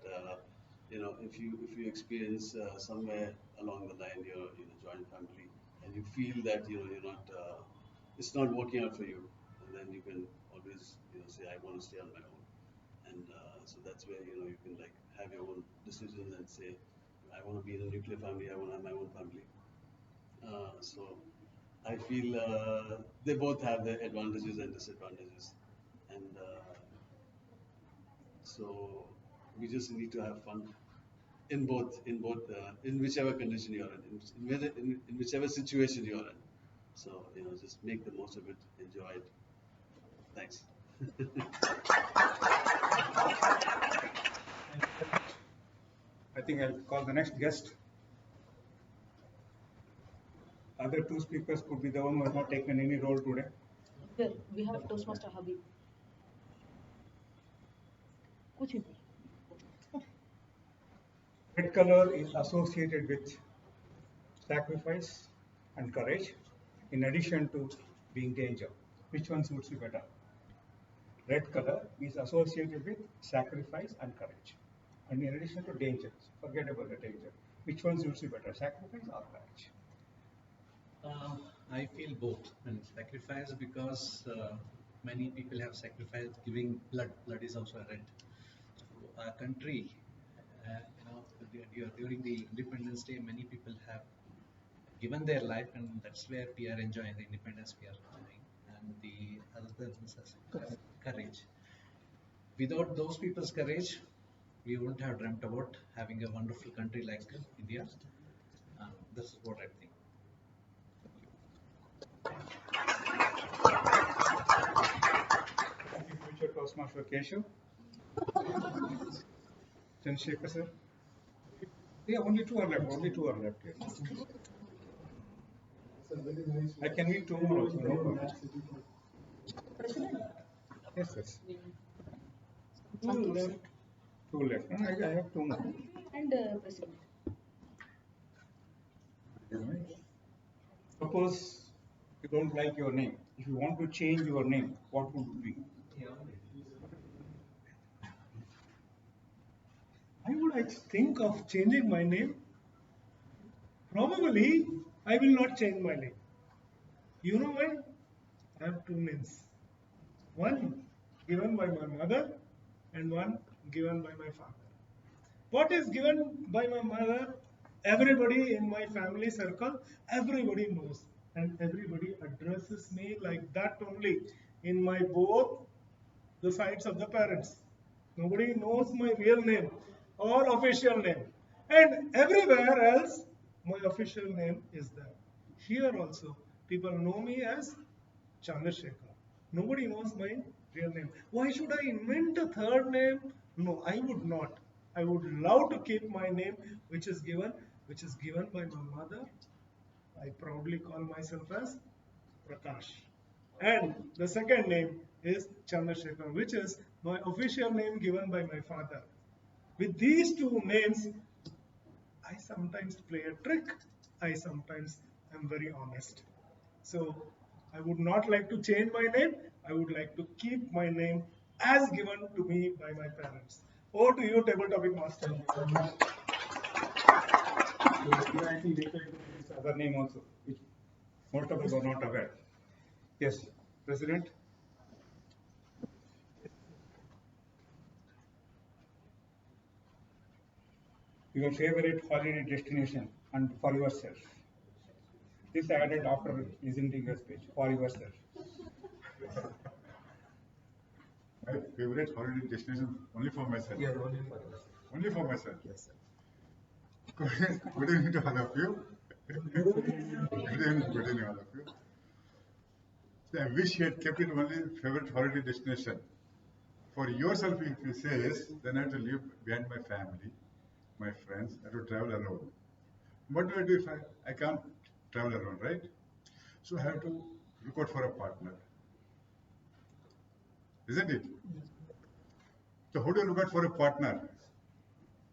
if you experience somewhere along the line you're in a joint family and you feel that you're not it's not working out for you, and then you can always say I want to stay on my own, and so that's where you can like have your own decisions and say I want to be in a nuclear family, I want to have my own family. So I feel they both have their advantages and disadvantages, and so we just need to have fun in whichever condition you're in whichever situation you're in. So just make the most of it, enjoy it. Thanks. I think I'll call the next guest. Other two speakers could be the one who has not taken any role today. Well, we have Toastmaster Habib. Red color is associated with sacrifice and courage, in addition to being danger. Which one suits you better? Red color is associated with sacrifice and courage, and in addition to danger. Forget about the danger. Which one suits you better, sacrifice or courage? I feel both, and sacrifice because many people have sacrificed giving blood. Blood is also a red. So our country, during the Independence Day, many people have given their life, and that's where we are enjoying the independence we are enjoying. And the other things is courage. Without those people's courage, we wouldn't have dreamt about having a wonderful country like India. This is what I think. Thank you, future Toastmaster Keshav. Chandrasekhar sir. Yeah, only two are left. Only two are left. Yes. I can meet two more also. No problem. Yes, yes. Two left. Two left. No, I have two more. And President. Suppose you don't like your name. If you want to change your name, what would it be? Why would I think of changing my name? Probably I will not change my name. You know why? I have two names. One given by my mother and one given by my father. What is given by my mother? Everybody in my family circle, everybody knows. And everybody addresses me like that only in my both the sides of the parents. Nobody knows my real name or official name. And everywhere else, my official name is there. Here also, people know me as Chandrasekhar. Nobody knows my real name. Why should I invent a third name? No, I would not. I would love to keep my name, which is given by my mother. I proudly call myself as Prakash. And the second name is Chandrasekhar, which is my official name given by my father. With these two names, I sometimes play a trick. I sometimes am very honest. So I would not like to change my name. I would like to keep my name as given to me by my parents. Over to you, table topic master. I think they can use other name also, which most of us are not aware. Yes, President. Your favorite holiday destination and for yourself. This I added after listening to your speech. For yourself. My favorite holiday destination only for myself. Yeah, only for yourself. Only for myself. Yes, sir. Good evening to all of you. Good evening, all of you. So I wish you had kept it only favorite holiday destination. For yourself, if you say yes, then I have to leave behind my family, my friends. I have to travel alone. What do I do if I can't travel alone, right? So I have to look out for a partner, isn't it? So how do you look out for a partner?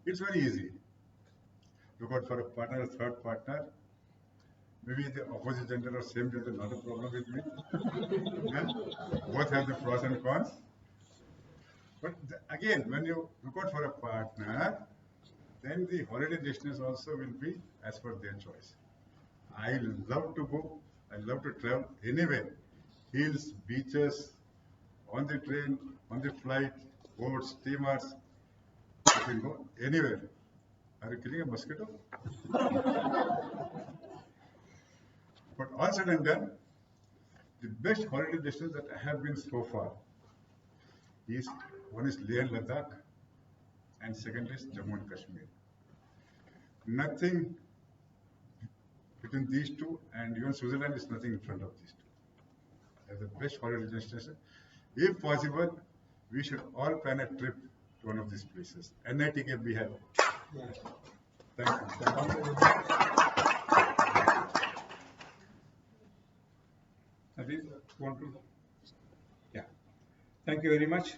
It's very easy. Look out for a partner, a third partner. Maybe the opposite gender or same gender, not a problem with me. Yeah? Both have the pros and cons. But again, when you look out for a partner, then the holiday destinations also will be as per their choice. I love to go, I love to travel anywhere. Hills, beaches, on the train, on the flight, boats, steamers. You can go anywhere. Are you killing a mosquito? But all said and done, the best holiday destinations that I have been so far is one is Leh and Ladakh, and second is Jammu and Kashmir. Nothing between these two, and even Switzerland is nothing in front of these two. They're the best holiday destination. If possible, we should all plan a trip to one of these places. NITK BIHIVE. Thank you. Aziz, want to? Yeah. Thank you very much.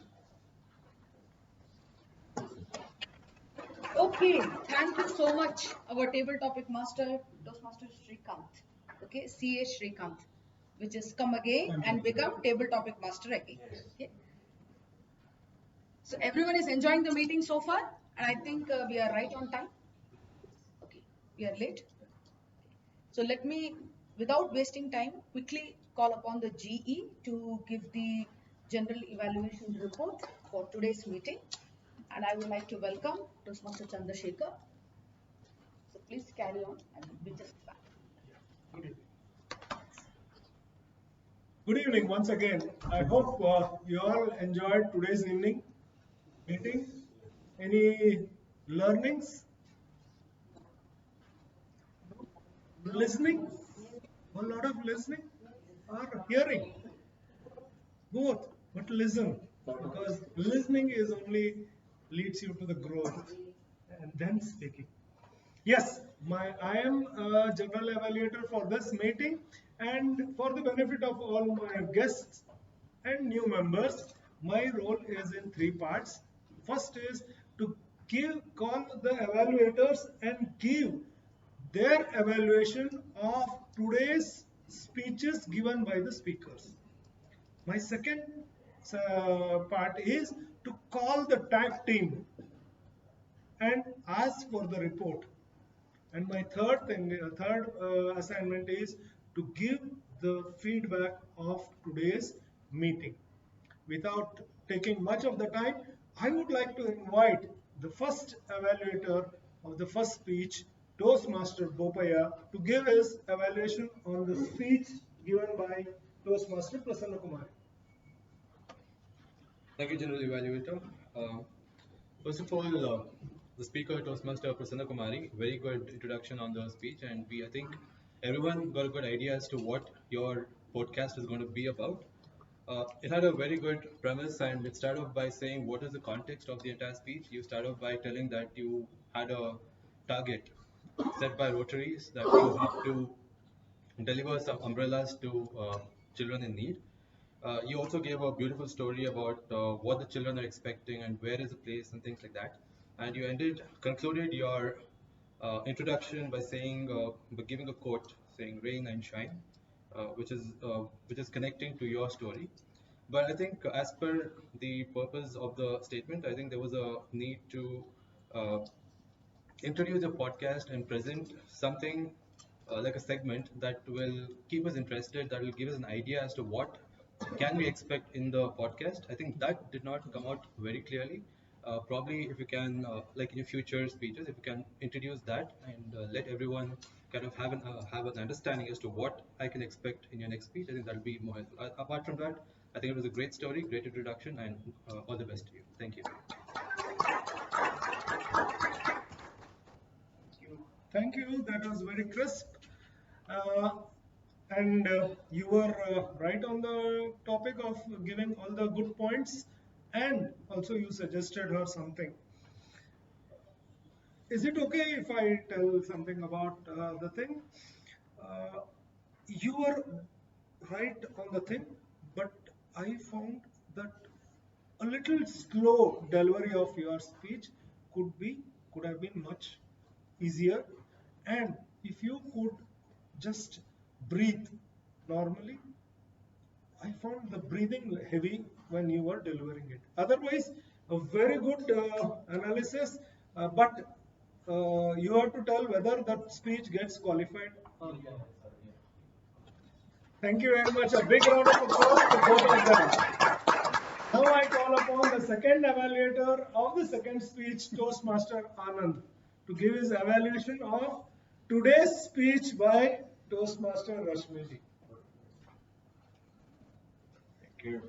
Okay, thank you so much, our table topic master, Toastmaster Srikanth. Okay, CA Srikanth, which has come again and become table topic master again. Okay. So everyone is enjoying the meeting so far, and I think we are right on time. Okay, we are late. So let me, without wasting time, quickly call upon the GE to give the general evaluation report for today's meeting. And I would like to welcome Toastmaster Chandrasekhar. So please carry on and be just back. Good evening. Good evening once again. I hope you all enjoyed today's evening meeting. Any learnings? Listening? A lot of listening or hearing? Both, but listen, because listening is only leads you to the growth, and then speaking. Yes, I am a general evaluator for this meeting, and for the benefit of all my guests and new members, my role is in three parts. First is to call the evaluators and give their evaluation of today's speeches given by the speakers. My second part is to call the tag team and ask for the report. And my third assignment is to give the feedback of today's meeting. Without taking much of the time, I would like to invite the first evaluator of the first speech, Toastmaster Bopaya, to give his evaluation on the speech given by Toastmaster Prasanna Kumari. Thank you, General Evaluator. First of all, the speaker, Toastmaster Prasanna Kumari, very good introduction on the speech, and I think everyone got a good idea as to what your podcast is going to be about. It had a very good premise, and it started off by saying what is the context of the entire speech. You start off by telling that you had a target set by Rotaries that you have to deliver some umbrellas to children in need. You also gave a beautiful story about what the children are expecting and where is the place and things like that. And you concluded your introduction by saying, by giving a quote saying "rain and shine," which is connecting to your story. But I think as per the purpose of the statement, I think there was a need to uh, introduce a podcast and present something like a segment that will keep us interested, that will give us an idea as to what can we expect in the podcast. I think that did not come out very clearly. Probably if you can, like in your future speeches, if you can introduce that and let everyone kind of have an understanding as to what I can expect in your next speech, I think that will be more helpful. Apart from that, I think it was a great story, great introduction, and all the best to you. Thank you. Thank you. That was very crisp. Uh, and you were right on the topic of giving all the good points. And also you suggested her something. Is it okay if I tell something about the thing? Uh, you were right on the thing, but I found that a little slow delivery of your speech could have been much easier, and if you could just breathe normally. I found the breathing heavy when you were delivering it. Otherwise, a very good analysis, but you have to tell whether that speech gets qualified or not. Thank you very much. A big round of applause to both of them. Now I call upon the second evaluator of the second speech, Toastmaster Anand, to give his evaluation of today's speech by Toastmaster Rashmiji. Thank you.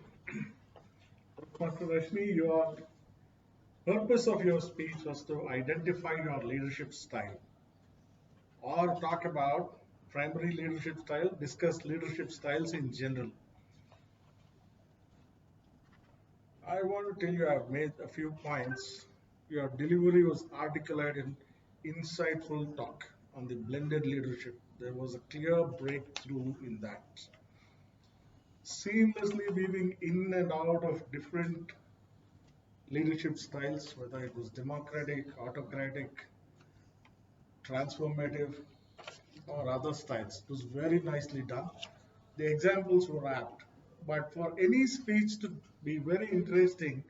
Dr. Rashmi, your purpose of your speech was to identify your leadership style or talk about primary leadership style, discuss leadership styles in general. I want to tell you I've made a few points. Your delivery was articulate and insightful talk on the blended leadership. There was a clear breakthrough in that. Seamlessly weaving in and out of different leadership styles, whether it was democratic, autocratic, transformative, or other styles. It was very nicely done. The examples were apt. But for any speech to be very interesting,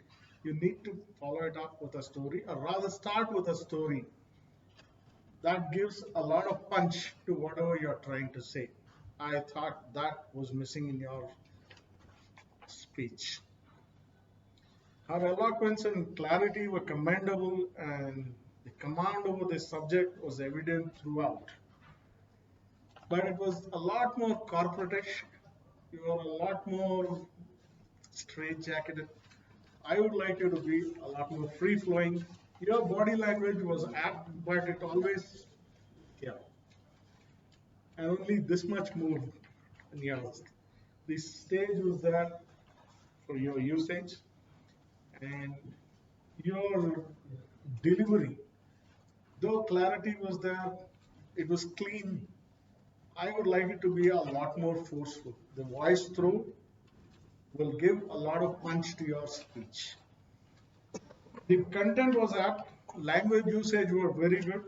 you need to follow it up with a story, or rather start with a story that gives a lot of punch to whatever you're trying to say. I thought that was missing in your speech. Her eloquence and clarity were commendable, and the command over the subject was evident throughout. But it was a lot more corporatish. You were a lot more straight-jacketed. I would like you to be a lot more free-flowing. Your body language was apt, but it always, yeah, and only this much more. And yeah, the stage was there for your usage, and your delivery, though clarity was there, it was clean. I would like it to be a lot more forceful. The voice through will give a lot of punch to your speech. The content was apt, language usage were very good,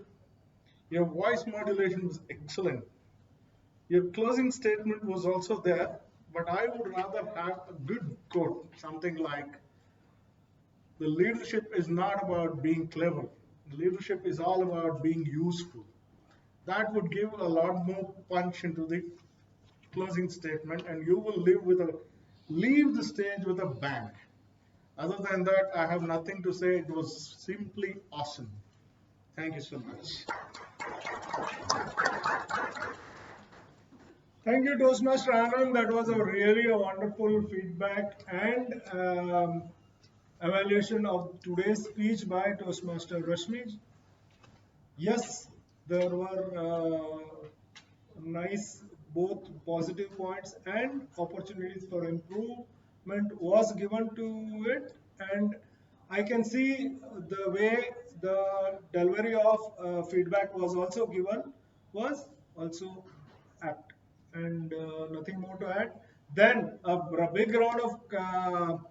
your voice modulation was excellent. Your closing statement was also there, but I would rather have a good quote, something like, the leadership is not about being clever. Leadership is all about being useful. That would give a lot more punch into the closing statement, and you will leave the stage with a bang. Other than that, I have nothing to say. It was simply awesome. Thank you so much. Thank you, Toastmaster Anand. That was really a wonderful feedback and evaluation of today's speech by Toastmaster Rashmi. Yes, there were nice both positive points and opportunities for improvement was given to it, and I can see the way the delivery of feedback was also given was also apt, and nothing more to add. Then a big round of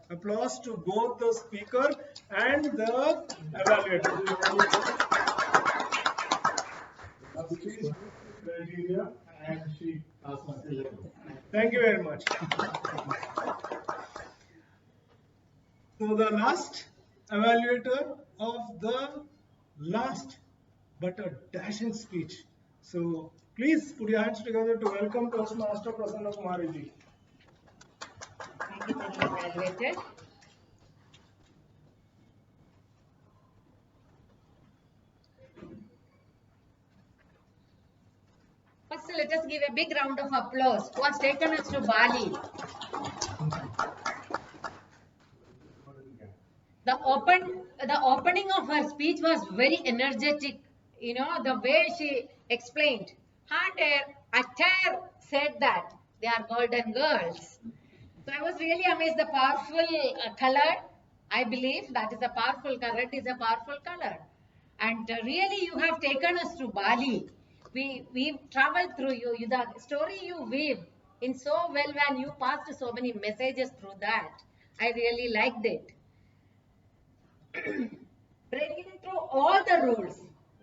applause to both the speaker and the evaluator. Criteria, and she asked us 11. Thank you very much. So the last evaluator of the last but a dashing speech. So please put your hands together to welcome Toastmaster Prasanna Kumari ji. Thank you for being evaluated. First, let us give a big round of applause who has taken us to Bali. The opening of her speech was very energetic. the way she explained. And Akhtar said that they are golden girls. So I was really amazed. The powerful color, I believe that is a powerful color. It is a powerful color. And really, you have taken us to Bali. We traveled through you. The story you weave in so well when you passed so many messages through that. I really liked it. Breaking through all the rules.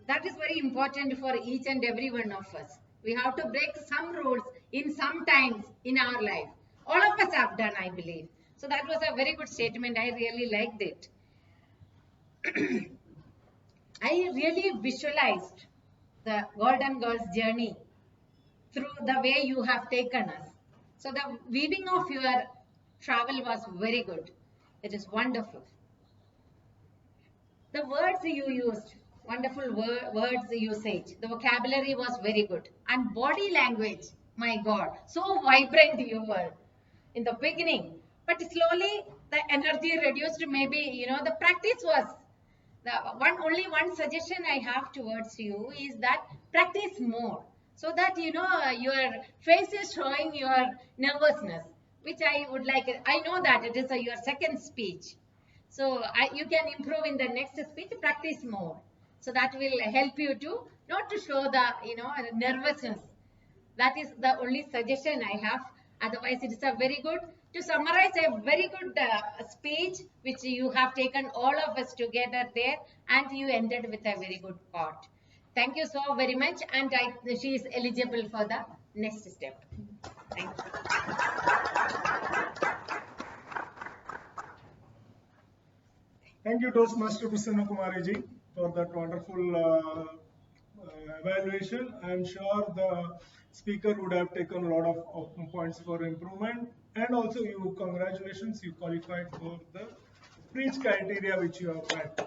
That is very important for each and every one of us. We have to break some rules in some times in our life. All of us have done, I believe. So that was a very good statement. I really liked it. I really visualized the Golden Girls journey through the way you have taken us. So the weaving of your travel was very good. It is wonderful. The words you used, wonderful words usage. The vocabulary was very good. And body language, my God, so vibrant you were in the beginning. But slowly the energy reduced. Maybe, the practice was only one suggestion I have towards you is that practice more so that your face is showing your nervousness, which I would like. I know that it is your second speech, so you can improve in the next speech. Practice more, so that will help you to not to show the nervousness. That is the only suggestion I have. Otherwise, it is a very good, to summarize, a very good speech which you have taken all of us together there, and you ended with a very good part. Thank you so very much, and she is eligible for the next step. Thank you. Thank you, Toastmaster Prasanna Kumari ji, for that wonderful evaluation. I am sure the speaker would have taken a lot of points for improvement, and also you, congratulations, you qualified for the speech criteria which you have met.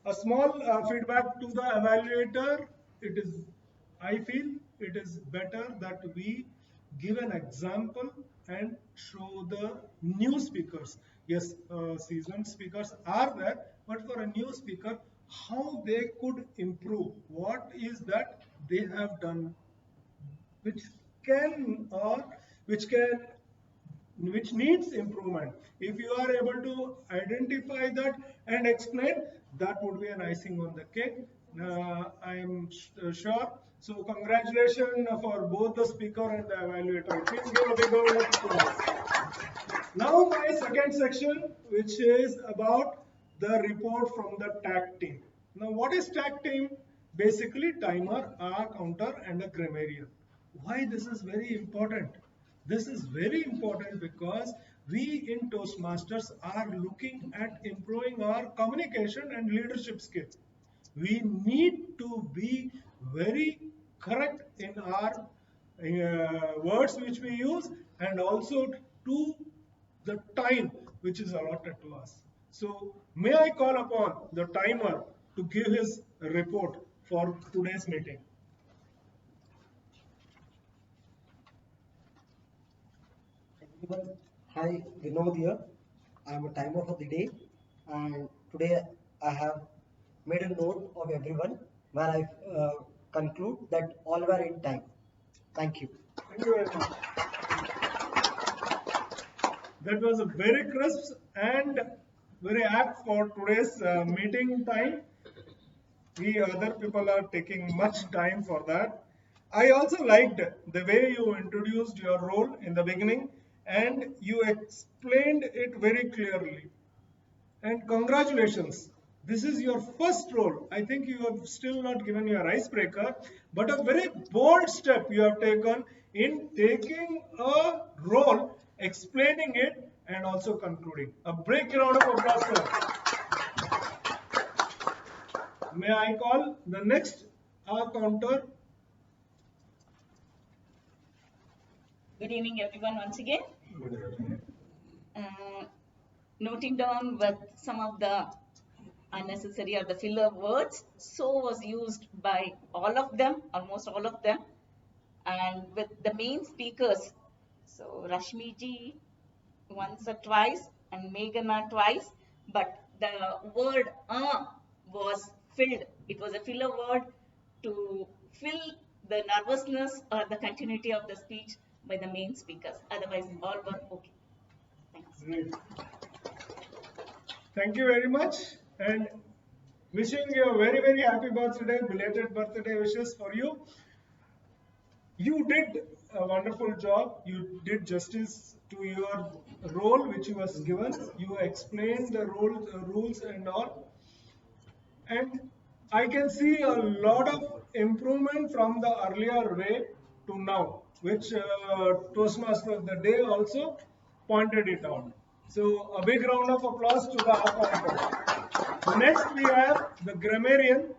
A small feedback to the evaluator. I feel it is better that we give an example and show the new speakers. Yes, seasoned speakers are there, but for a new speaker, how they could improve, what is that they have done which needs improvement. If you are able to identify that and explain, that would be an icing on the cake. I am sure. So congratulations for both the speaker and the evaluator. Please give a big round of applause. Now my second section, which is about the report from the tag team. Now what is tag team? Basically timer, a counter and a grammarian. Why this is very important? This is very important because we in Toastmasters are looking at improving our communication and leadership skills. We need to be very correct in our words which we use, and also to the time which is allotted to us. So may I call upon the timer to give his report for today's meeting. Hi, Vinod here. I am a timer for the day, and today I have made a note of everyone where I conclude that all were in time. Thank you. Thank you very much. That was a very crisp and very apt for today's meeting time. We other people are taking much time for that. I also liked the way you introduced your role in the beginning and you explained it very clearly. And congratulations. This is your first role. I think you have still not given your icebreaker, but a very bold step you have taken in taking a role, explaining it, and also concluding. A big round of applause, sir. May I call the next counter? Good evening, everyone, once again. Noting down with some of the unnecessary or the filler words, so was used by all of them, almost all of them, and with the main speakers. So Rashmi ji once or twice and Meghana twice, but the word was filled. It was a filler word to fill the nervousness or the continuity of the speech by the main speakers. Otherwise, all were okay. Thanks. Great. Thank you very much, and wishing you a very, very happy birthday, belated birthday wishes for you. You did a wonderful job. You did justice to your role which you was given. You explained the rules and all. And I can see a lot of improvement from the earlier way to now, which Toastmaster of the day also pointed it out. So a big round of applause to the appointment. Next we have the grammarian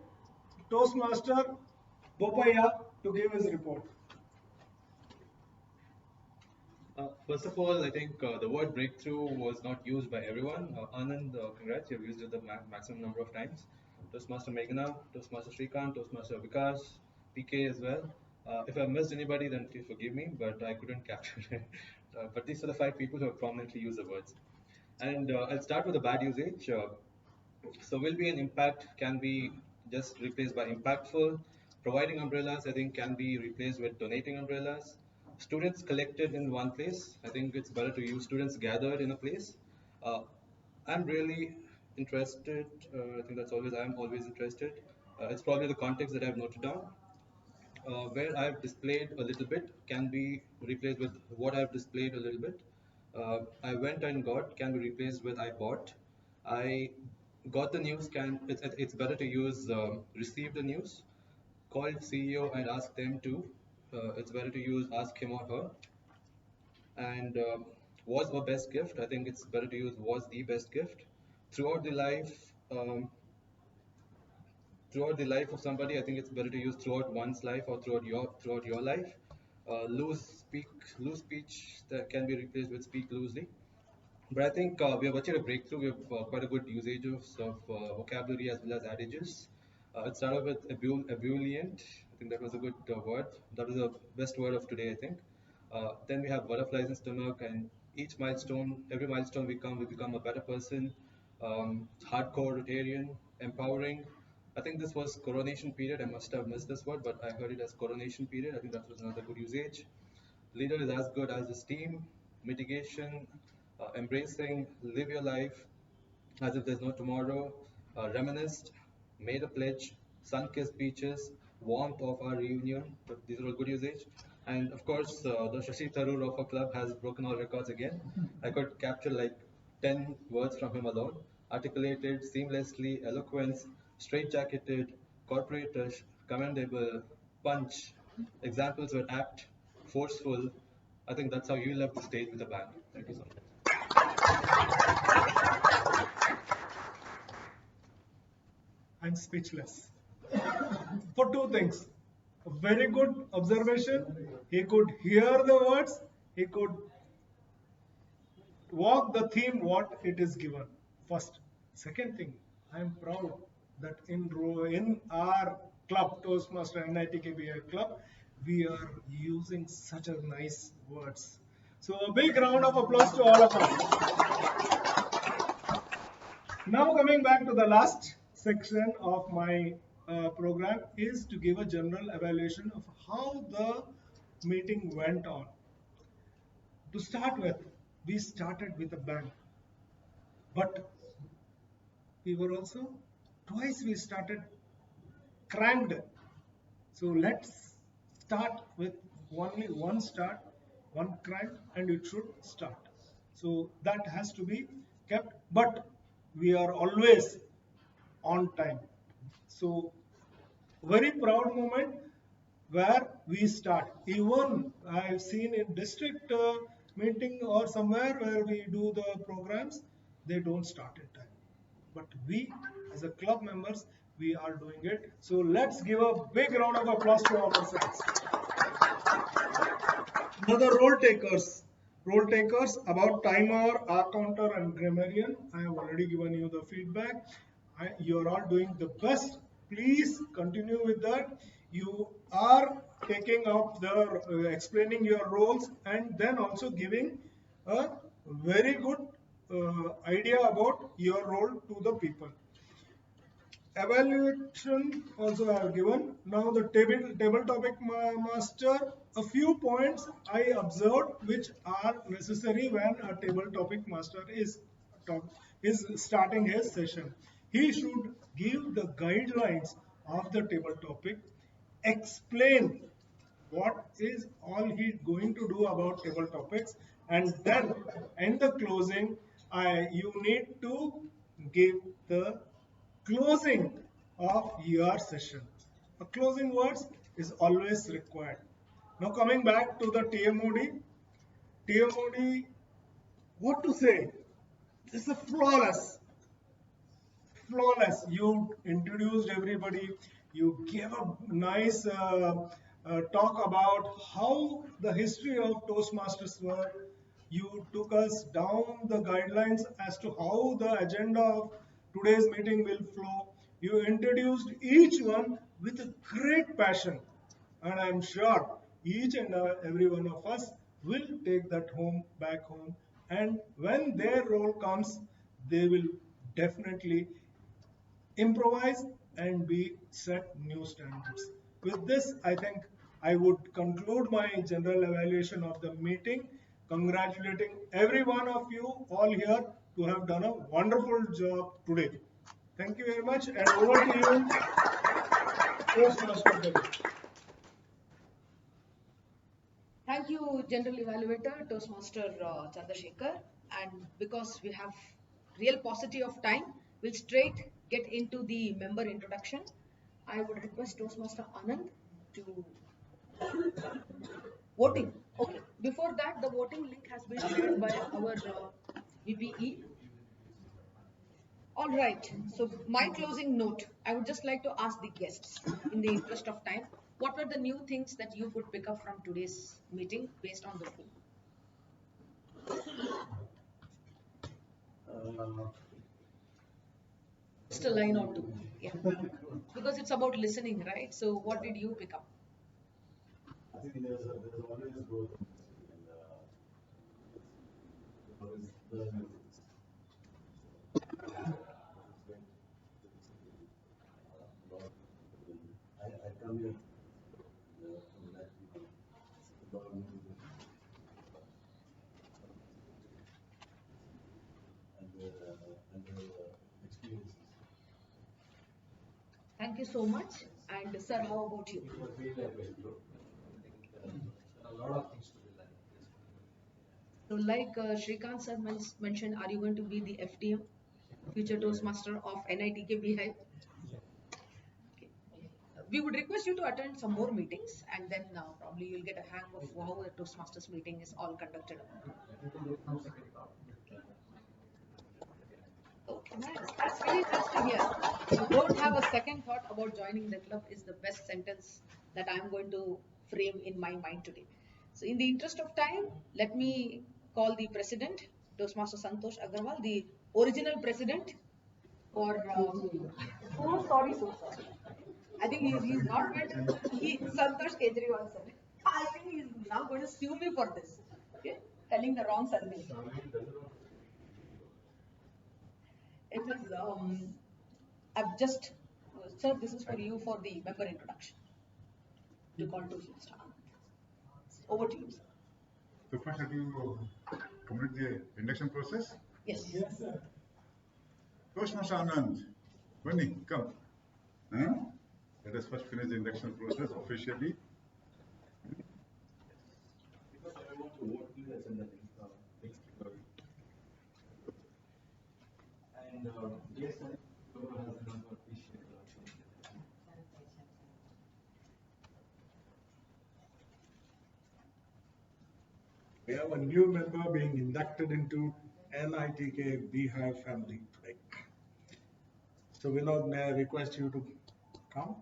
Toastmaster Bopaya to give his report. First of all, I think the word breakthrough was not used by everyone. Anand, congrats, you've used it the maximum number of times. Toastmaster Meghna, Toastmaster Shrikant, Toastmaster Vikas, PK as well. If I missed anybody, then please forgive me, but I couldn't capture it. But these are the 5 people who have prominently used the words. And I'll start with the bad usage. So will be an impact can be just replaced by impactful. Providing umbrellas, I think, can be replaced with donating umbrellas. Students collected in one place, I think it's better to use students gathered in a place. I'm really interested, I think I'm always interested. It's probably the context that I've noted down. Where I've displayed a little bit can be replaced with what I've displayed a little bit. I went and got can be replaced with I bought. I got the news it's better to use receive the news. Called CEO and asked them to. It's better to use ask him or her. And was a best gift. I think it's better to use was the best gift. Throughout the life, throughout the life of somebody, I think it's better to use throughout one's life or throughout your life. Loose speech that can be replaced with speak loosely. But I think we have achieved a breakthrough. We have quite a good usage of vocabulary as well as adages. It started with ebullient. I think that was a good word. That was the best word of today, I think. Then we have butterflies in stomach, and every milestone we become a better person. Hardcore, Rotarian, empowering. I think this was coronation period. I must have missed this word, but I heard it as coronation period. I think that was another good usage. Leader is as good as his team. Mitigation, embracing, live your life as if there's no tomorrow. Reminisced, made a pledge, sun-kissed beaches, warmth of our reunion. These are all good usage. And of course, the Shashi Tharoor of our club has broken all records again. I could capture like 10 words from him alone. Articulated, seamlessly, eloquence, straight-jacketed, corporatish, commendable, punch. Examples were apt, forceful. I think that's how you left the stage with a bang. Thank you so much. I'm speechless. For 2 things. A very good observation. He could hear the words. He could walk the theme what it is given. First. Second thing, I am proud that in our club, Toastmaster NITK BIHIVE club, we are using such a nice words. So a big round of applause to all of us. Now coming back to the last section of my program is to give a general evaluation of how the meeting went on. To start with, we started with a bang, but we were also twice we started cranked. So let's start with only one start, one crank, and it should start. So that has to be kept, but we are always on time. So very proud moment where we start. Even I have seen in district meeting or somewhere where we do the programs, they don't start in time. But we as a club members, we are doing it. So let's give a big round of applause to ourselves. Another role takers. Role takers about timer, R counter and grammarian. I have already given you the feedback. You are all doing the best. Please continue with that. You are taking up the explaining your roles and then also giving a very good idea about your role to the people. evaluation also I have given. Now the table topic master, a few points I observed which are necessary when a table topic master is starting his session. He should give the guidelines of the table topic, explain what is all he going to do about table topics, and then in the closing you need to give the closing of your session. A closing words is always required. Now coming back to the TMOD, what to say? This is a flawless. You introduced everybody. You gave a nice talk about how the history of Toastmasters were. You took us down the guidelines as to how the agenda of today's meeting will flow. You introduced each one with a great passion, and I'm sure each and every one of us will take that back home, and when their role comes, they will definitely improvise and be set new standards. With this, I think I would conclude my general evaluation of the meeting, congratulating every one of you all here to have done a wonderful job today. Thank you very much, and over to you, Toastmaster Devi. Thank you, General Evaluator, Toastmaster Chandrasekhar. And because we have real paucity of time, we'll straight get into the member introduction. I would request Toastmaster Anand to voting. Okay, before that, the voting link has been shared by our VPE. All right, so my closing note, I would just like to ask the guests, in the interest of time, what were the new things that you could pick up from today's meeting based on the theme? Just a line or two, yeah. Because it's about listening, right? So what did you pick up? I think there's always growth and always learning. I come here from that, a lot of new and experiences. Thank you so much. And sir, how about you? It was really a great group. A lot of things to be learned. So like Shrikant sir mentioned, are you going to be the FTM, Future Toastmaster of NITK BIHIve? Okay. We would request you to attend some more meetings, and then probably you'll get a hang of how a Toastmasters meeting is all conducted. Okay, nice. That's really nice to hear. You don't have a second thought about joining the club is the best sentence that I'm going to frame in my mind today. So in the interest of time, let me call the president, Toastmaster Santosh Agarwal, the original president for... oh, sorry, so sorry. I think he's not going to... Santosh Kejriwal, sir. I think he's now going to sue me for this. Okay? Telling the wrong surname. It is, I've just, sir, this is for you for the member introduction. You call to Mr. Anand. Over to you, sir. So first, have you complete the induction process? Yes. Yes, sir. Toastmaster Anand, Bunny, come. Huh? Let us first finish the induction process officially. Because I want to vote, please send the link. And yes, sir, whoever has the number, please share the We have a new member being inducted into NITK BIHIve family today. So Vinod, may I request you to come?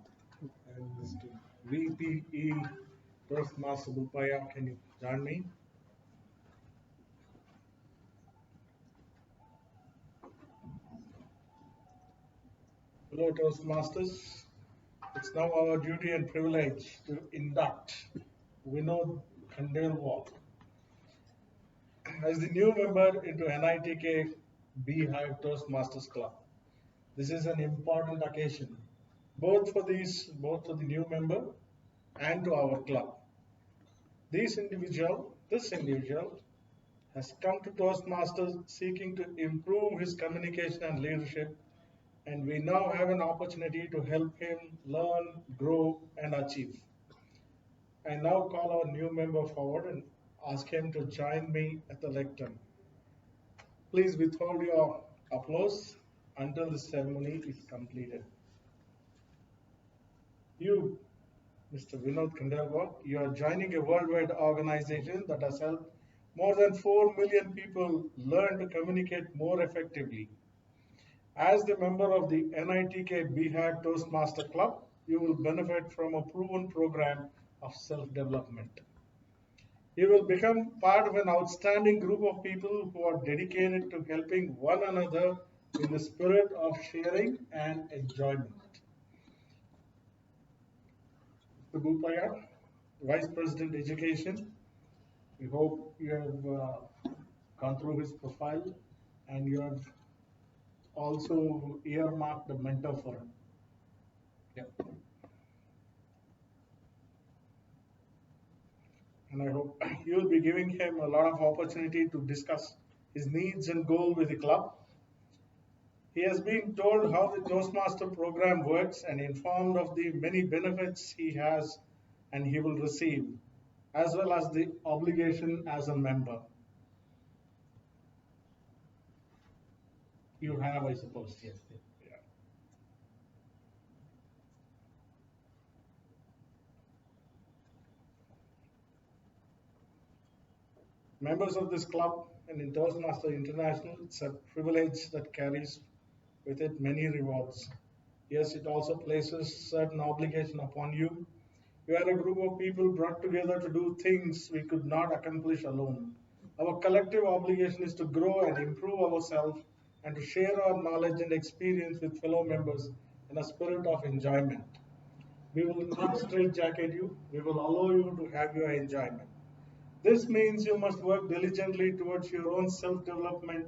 And Mr. VPE Toastmaster Bupaya, can you join me? Hello Toastmasters. It's now our duty and privilege to induct Vinod Khandelwal as the new member into NITK BIHIve Toastmasters Club. This is an important occasion, both for the new member and to our club. This individual has come to Toastmasters seeking to improve his communication and leadership, and we now have an opportunity to help him learn, grow, and achieve. I now call our new member forward and ask him to join me at the lectern. Please withhold your applause until the ceremony is completed. You, Mr. Vinod Khandelwal, you are joining a worldwide organization that has helped more than 4 million people learn to communicate more effectively. As the member of the NITK BIHIVE Toastmaster Club, you will benefit from a proven program of self-development. You will become part of an outstanding group of people who are dedicated to helping one another in the spirit of sharing and enjoyment. Mr. Bhupaya, Vice President Education, we hope you have gone through his profile and you have also earmarked a mentor for him. Yep. And I hope you will be giving him a lot of opportunity to discuss his needs and goals with the club. He has been told how the Toastmaster program works and informed of the many benefits he has and he will receive, as well as the obligation as a member. You have, I suppose. Yes. Yeah. Members of this club and in Toastmaster International, it's a privilege that carries with it many rewards. Yes, it also places certain obligation upon you. We are a group of people brought together to do things we could not accomplish alone. Our collective obligation is to grow and improve ourselves and to share our knowledge and experience with fellow members in a spirit of enjoyment. We will not straitjacket you, we will allow you to have your enjoyment. This means you must work diligently towards your own self-development,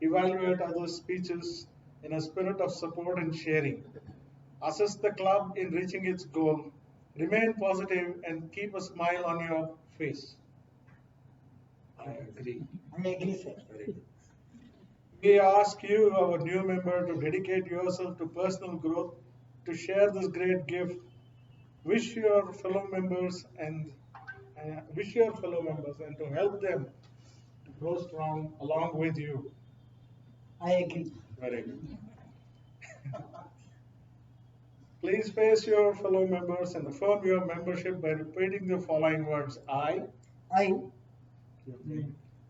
evaluate others' speeches in a spirit of support and sharing. Assist the club in reaching its goal. Remain positive and keep a smile on your face. I agree. I agree, sir. Very good. We ask you, our new member, to dedicate yourself to personal growth, to share this great gift. Wish your fellow members and to help them to grow strong along with you. I agree. Very good. Please face your fellow members and affirm your membership by repeating the following words. I,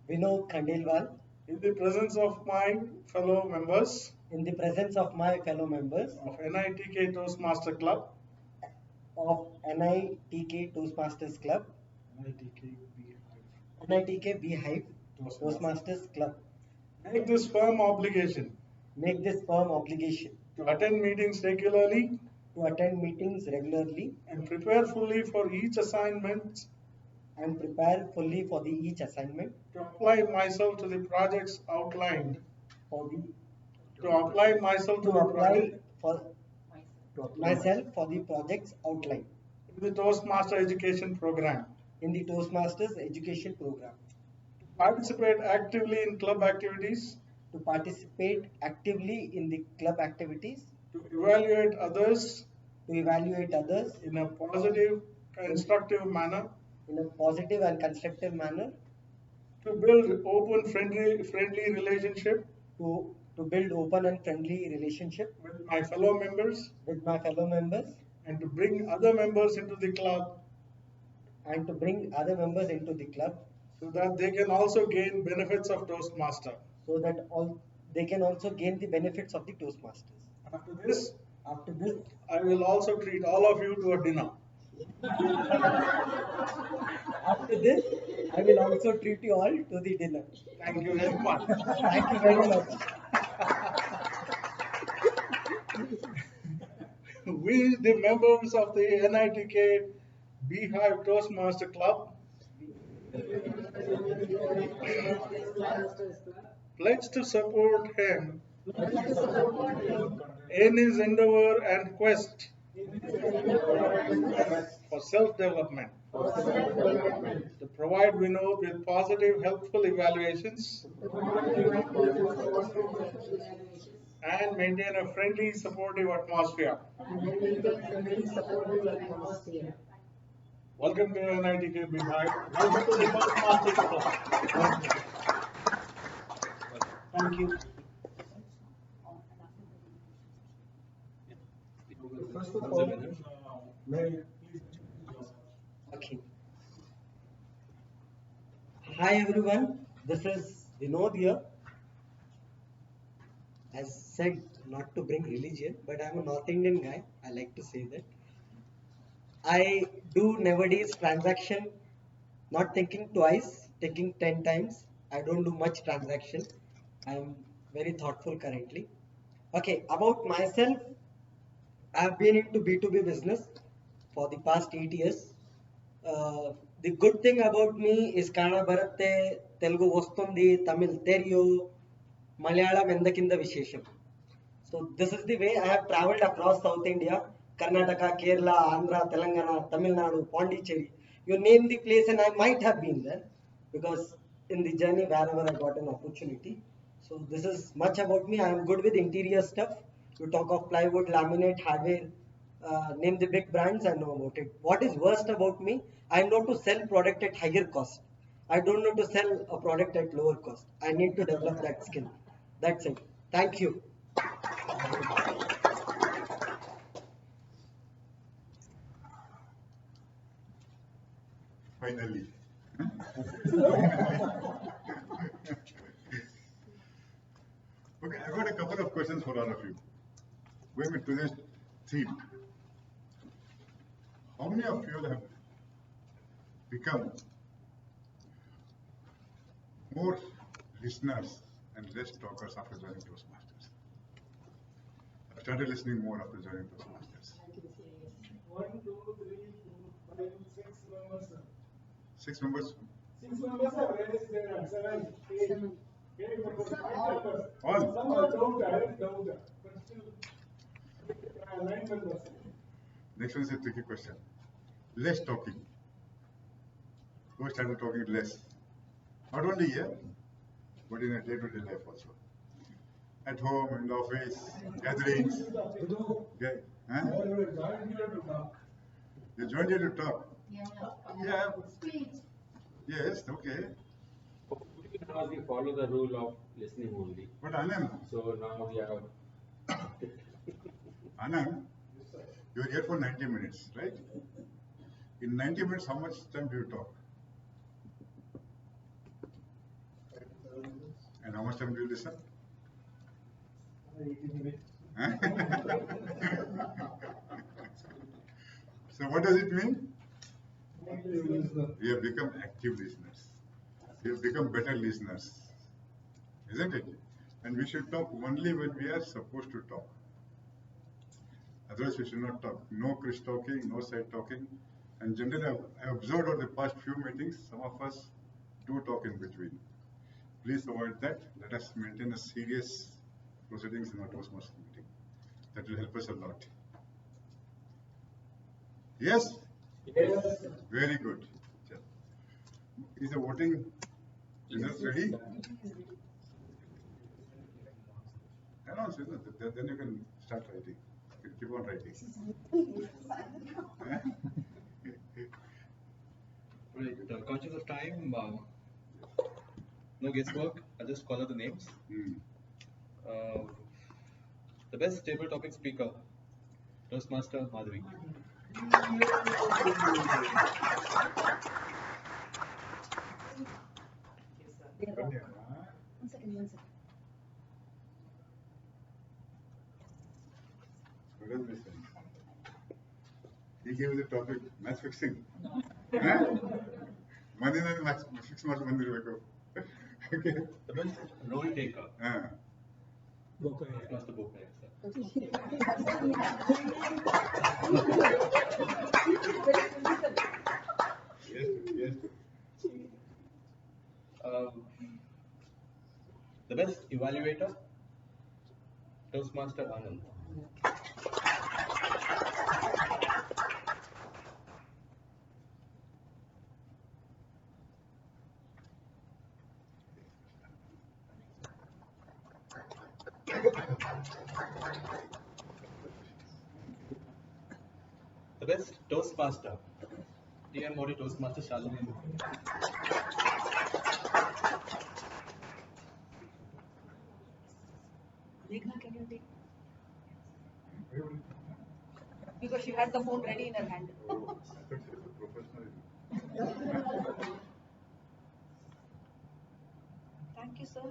Vinod Khandelwal, in the presence of my fellow members in the presence of my fellow members of NITK Toastmaster Club, of NITK Toastmasters Club, NITK BIHIVE Toastmasters Club, make this firm obligation to attend meetings regularly and prepare fully for each assignment each assignment, to apply myself to the projects outlined for the projects outlined in the Toastmaster education program, in the Toastmasters education program, participate actively in club activities, to participate actively in the club activities, to evaluate others in in a positive, constructive manner, to build open, friendly relationship to build open and friendly relationship with my fellow members, and to bring other members into the club, so that they can also gain benefits of Toastmaster. they can also gain the benefits of the Toastmasters. After this, After this, I will also treat all of you to a dinner. I will also treat you all to the dinner. Thank you very much. Thank you very much. We, the members of the NITK BIHIVE Toastmaster Club, pledge to support him In his endeavor and quest for self-development, to provide Vinod with positive, helpful evaluations and maintain a friendly, supportive atmosphere. Welcome to NITK BIHIVE. Welcome to the first Master Club. Thank you. First of all, Okay. Hi everyone, this is Vinod here. As said, not to bring religion, but I'm a North Indian guy. I like to say that. I do nowadays transaction, not thinking twice, taking 10 times. I don't do much transaction. I'm very thoughtful currently. Okay, about myself, I've been into B2B business for the past 8 years. The good thing about me is Kannada Baratte, Telugu Vostundi, Tamil Teriyu, Malayalam Endakinda Vishesham. So this is the way I have travelled across South India, Karnataka, Kerala, Andhra, Telangana, Tamil Nadu, Pondicherry. You name the place and I might have been there because in the journey wherever I got an opportunity. So this is much about me. I am good with interior stuff. You talk of plywood, laminate, hardware, name the big brands, I know about it. What is worst about me? I know to sell product at higher cost. I don't know to sell a product at lower cost. I need to develop that skill. That's it. Thank you. Finally. Okay, I've got a couple of questions for all of you. Going with today's theme. How many of you have become more listeners and less talkers after joining Toastmasters? I started listening more after joining Toastmasters. 1, 2, 3, 4, 5, 6 members. 6 members. 6 members have raised their hand. 7, 8. 8 members. 5 members. All. Some are doubted, but still 9 members. Next one is a tricky question. Less talking. Who started talking less? Not only here, but in a day-to-day life also. At home, in the office, gatherings. Yeah. Huh? You joined here to talk. Yeah. Yes, okay. Because we follow the rule of listening only. But Anand. So now we have. Anand, you are here for 90 minutes, right? In 90 minutes, how much time do you talk? And how much time do you listen? 80 minutes. So what does it mean? Active listener. We have become active listeners. We have become better listeners. Isn't it? And we should talk only when we are supposed to talk. Otherwise, we should not talk. No Chris talking, no side talking. And generally, I observed over the past few meetings, some of us do talk in between. Please avoid that. Let us maintain a serious proceedings in our Toastmasters meeting. That will help us a lot. Yes? Yes. Very good. Is the voting results ready? Announce it. Then you can start writing. You can keep on writing. Right, conscious of time, no guesswork, I'll just call out the names. The best table topic speaker, Toastmaster Madhavi. One second. What is this thing? He gave the topic match fixing. Money and match fix okay. The best role taker. Toastmaster Bokaya, Yes. The best evaluator, Toastmaster Anand. The best Toastmaster. TM Modi Toastmaster Shalini. Meghna, can you take? Because she had the phone ready in her hand. Thank you, sir.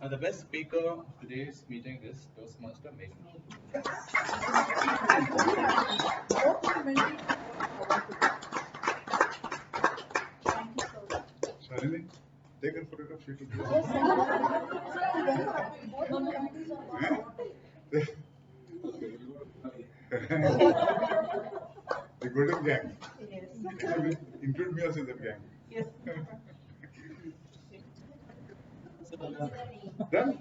And the best speaker of today's meeting is Toastmaster Meghna. Shalini, take a photograph. She took the golden gang. Yes. Include me also in that gang. Yes. Done?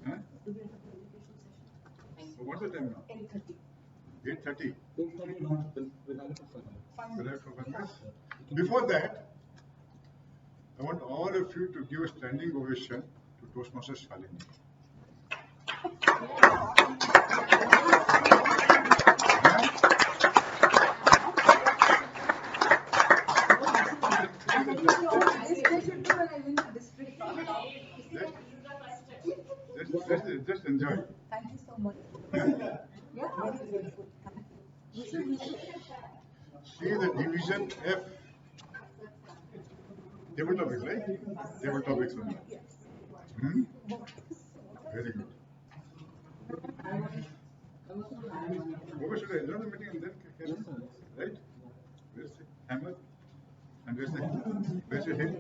Huh? So what's the time now? 8:30. 8:30. Before that, I want all of you to give a standing ovation to Toastmaster Shalini. Just enjoy. Thank you so much. She is a Division F. Table topics, right? Table topics only. Hmm? Very good. Okay, should I adjourn the meeting and then carry on? Right? Where's the hammer? And where's your head?